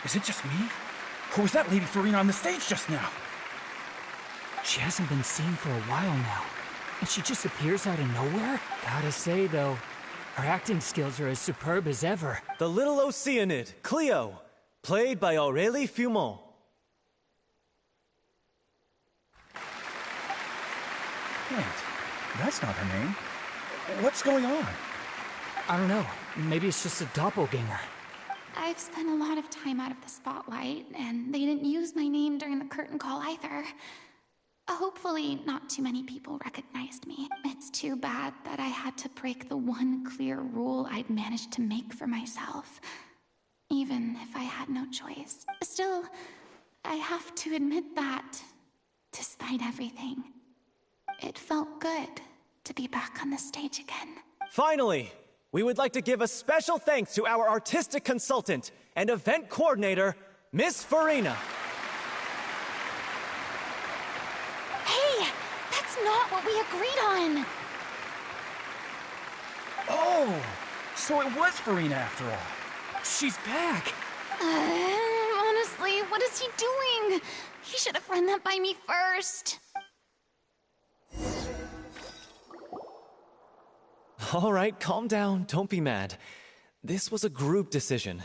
Is it just me? Or was that Lady Farina on the stage just now? She hasn't been seen for a while now, and she just appears out of nowhere? Gotta say, though, her acting skills are as superb as ever. The little Oceanid, Cleo, played by Aurélie Fumont. Wait, that's not her name. What's going on? I don't know. Maybe it's just a doppelganger. I've spent a lot of time out of the spotlight, and they didn't use my name during the curtain call either. Hopefully, not too many people recognized me. It's too bad that I had to break the one clear rule I'd managed to make for myself, even if I had no choice. Still, I have to admit that, despite everything, it felt good to be back on the stage again. Finally, we would like to give a special thanks to our artistic consultant and event coordinator, Miss Farina. Hey, that's not what we agreed on! Oh, so it was Farina after all. She's back! Honestly, what is he doing? He should have run that by me first. All right, calm down. Don't be mad. This was a group decision.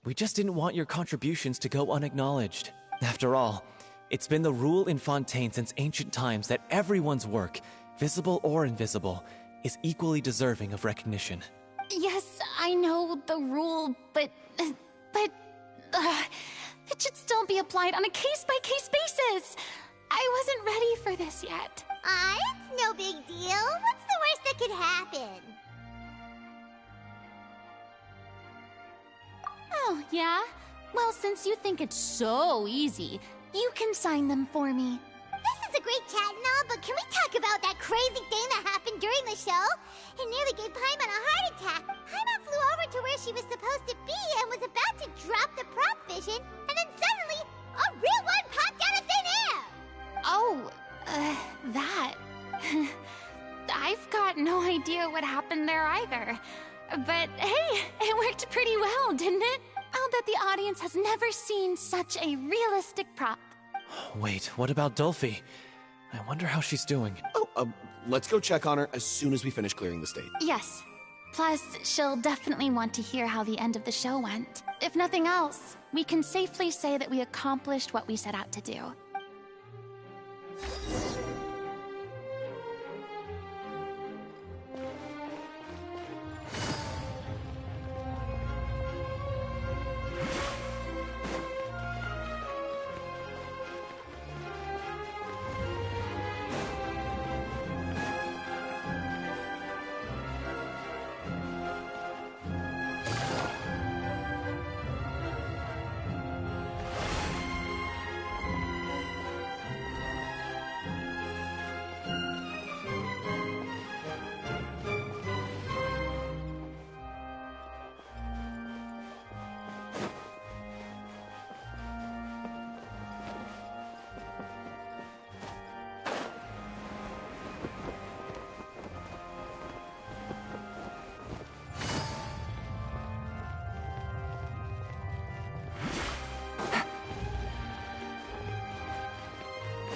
We just didn't want your contributions to go unacknowledged. After all, it's been the rule in Fontaine since ancient times that everyone's work, visible or invisible, is equally deserving of recognition. Yes, I know the rule, but it should still be applied on a case-by-case basis. I wasn't ready for this yet. It's no big deal. What's the worst that could happen? Oh, yeah? Well, since you think it's so easy, you can sign them for me. This is a great chat and all, but can we talk about that crazy thing that happened during the show? It nearly gave Paimon a heart attack. Paimon flew over to where she was supposed to be and was about to drop the prop vision, and then suddenly, a real one popped out of thin air! Oh, that. I've got no idea what happened there either. But hey, it worked pretty well, didn't it? I'll bet the audience has never seen such a realistic prop. Wait, what about Dolphy? I wonder how she's doing. Let's go check on her as soon as we finish clearing the stage. Yes. Plus, she'll definitely want to hear how the end of the show went. If nothing else, we can safely say that we accomplished what we set out to do.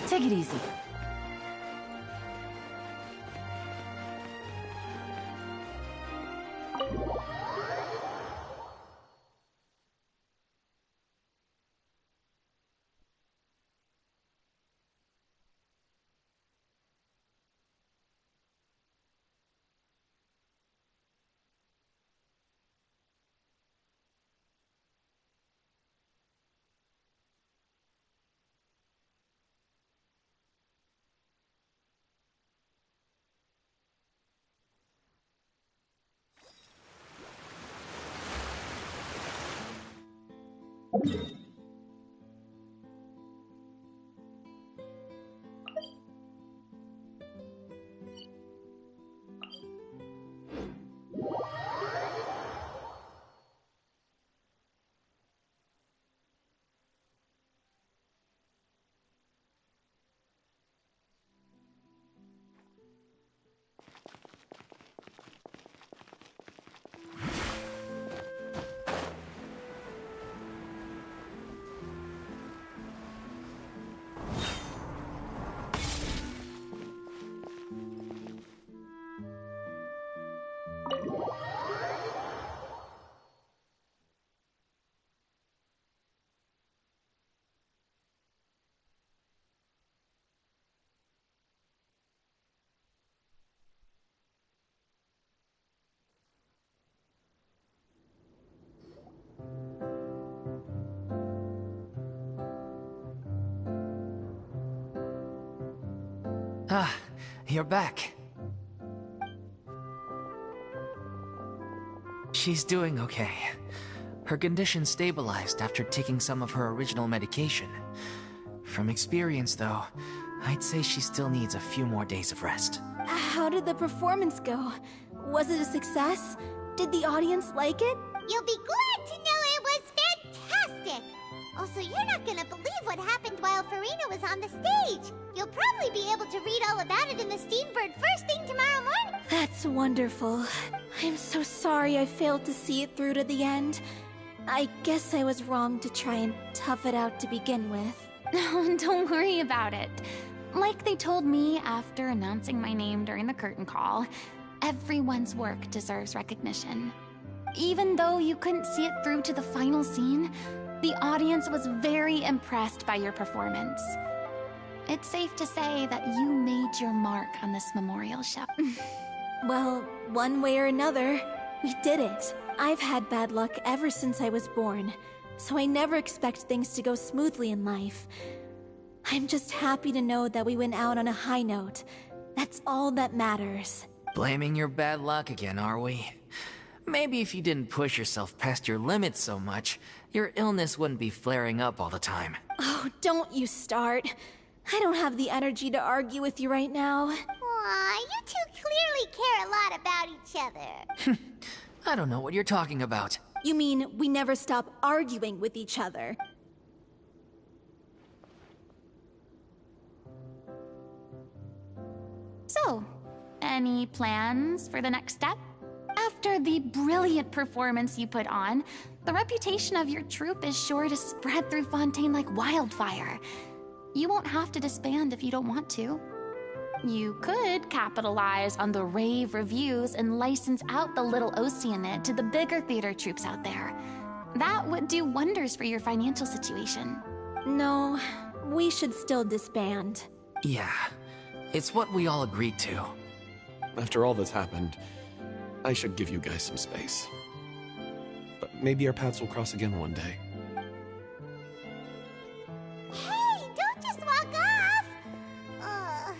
Take it easy. Ah, you're back. She's doing okay. Her condition stabilized after taking some of her original medication. From experience, though, I'd say she still needs a few more days of rest. How did the performance go? Was it a success? Did the audience like it? You'll be glad to know it was fantastic! Also, you're not gonna believe what happened while Farina was on the stage. You'll probably be able to read all about it in the Steambird first thing tomorrow morning. That's wonderful. I'm so sorry I failed to see it through to the end. I guess I was wrong to try and tough it out to begin with. Don't worry about it. Like they told me after announcing my name during the curtain call, everyone's work deserves recognition. Even though you couldn't see it through to the final scene, the audience was very impressed by your performance. It's safe to say that you made your mark on this memorial show. Well, one way or another, we did it. I've had bad luck ever since I was born, so I never expect things to go smoothly in life. I'm just happy to know that we went out on a high note. That's all that matters. Blaming your bad luck again, are we? Maybe if you didn't push yourself past your limits so much, your illness wouldn't be flaring up all the time. Oh, don't you start. I don't have the energy to argue with you right now. Aw, you two clearly care a lot about each other. I don't know what you're talking about. You mean we never stop arguing with each other? So, any plans for the next step? After the brilliant performance you put on, the reputation of your troupe is sure to spread through Fontaine like wildfire. You won't have to disband if you don't want to. You could capitalize on the rave reviews and license out the Little Oceanid to the bigger theater troupes out there. That would do wonders for your financial situation. No, we should still disband. Yeah, it's what we all agreed to. After all that's happened, I should give you guys some space. But maybe our paths will cross again one day. Hey, don't just walk off!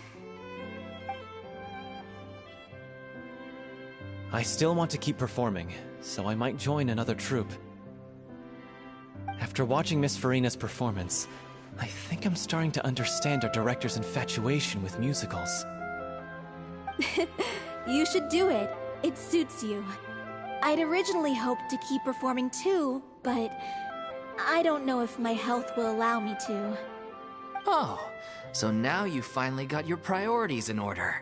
I still want to keep performing, so I might join another troupe. After watching Miss Farina's performance, I think I'm starting to understand our director's infatuation with musicals. You should do it. It suits you. I'd originally hoped to keep performing too, but I don't know if my health will allow me to. Oh, so now you finally got your priorities in order.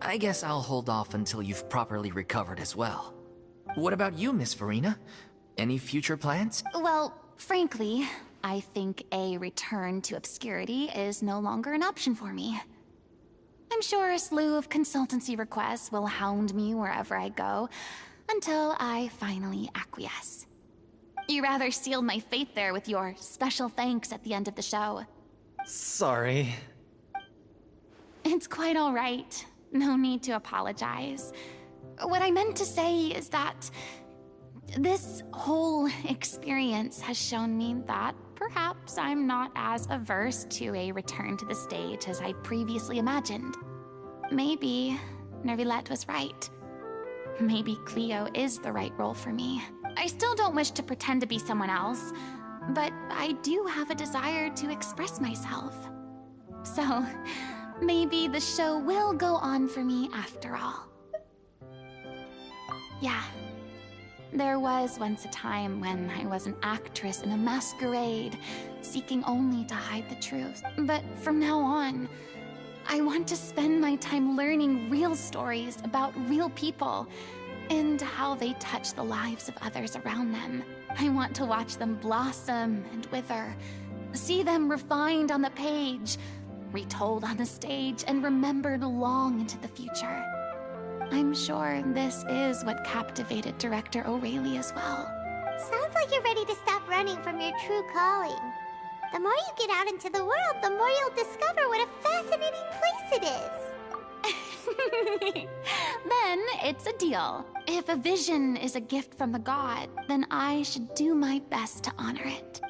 I guess I'll hold off until you've properly recovered as well. What about you, Miss Farina? Any future plans? Well, frankly, I think a return to obscurity is no longer an option for me. I'm sure a slew of consultancy requests will hound me wherever I go, until I finally acquiesce. You rather sealed my fate there with your special thanks at the end of the show. Sorry. It's quite all right. No need to apologize. What I meant to say is that this whole experience has shown me that perhaps I'm not as averse to a return to the stage as I previously imagined. Maybe Nervilette was right. Maybe Cleo is the right role for me. I still don't wish to pretend to be someone else, but I do have a desire to express myself. So, maybe the show will go on for me after all. Yeah. There was once a time when I was an actress in a masquerade, seeking only to hide the truth. But from now on, I want to spend my time learning real stories about real people and how they touch the lives of others around them. I want to watch them blossom and wither, see them refined on the page, retold on the stage, and remembered long into the future. I'm sure this is what captivated Director O'Reilly as well. Sounds like you're ready to stop running from your true calling. The more you get out into the world, the more you'll discover what a fascinating place it is. Then it's a deal. If a vision is a gift from the god, then I should do my best to honor it.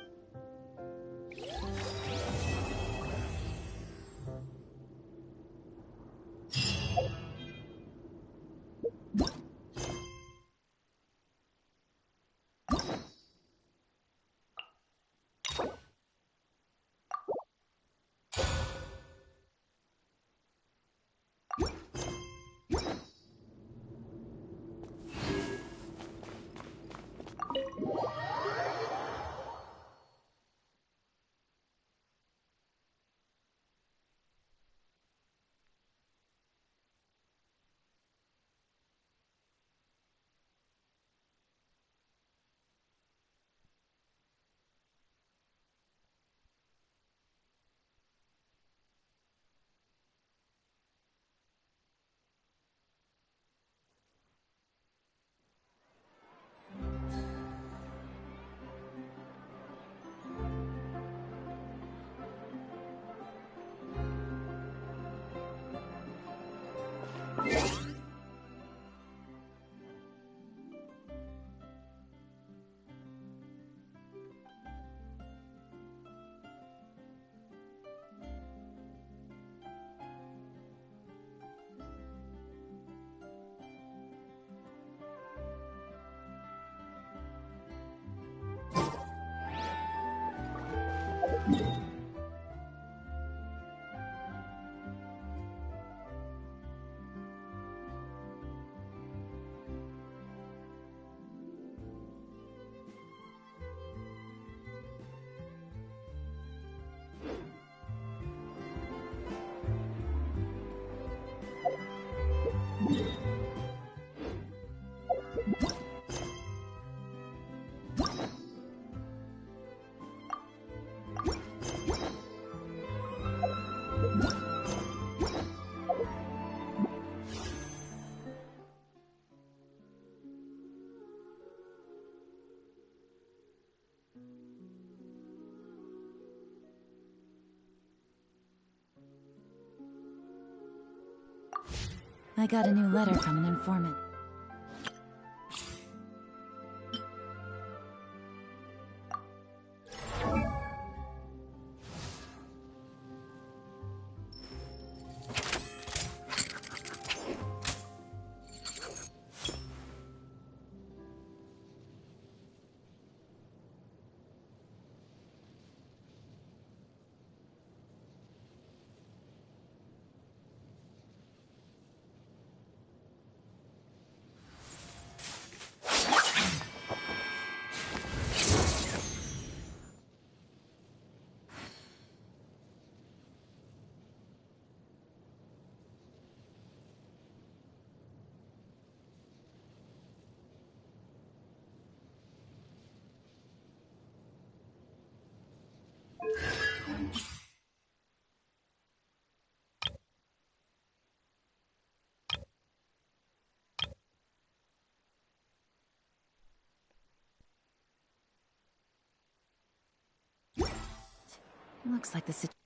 I got a new letter from an informant. Looks like the situation.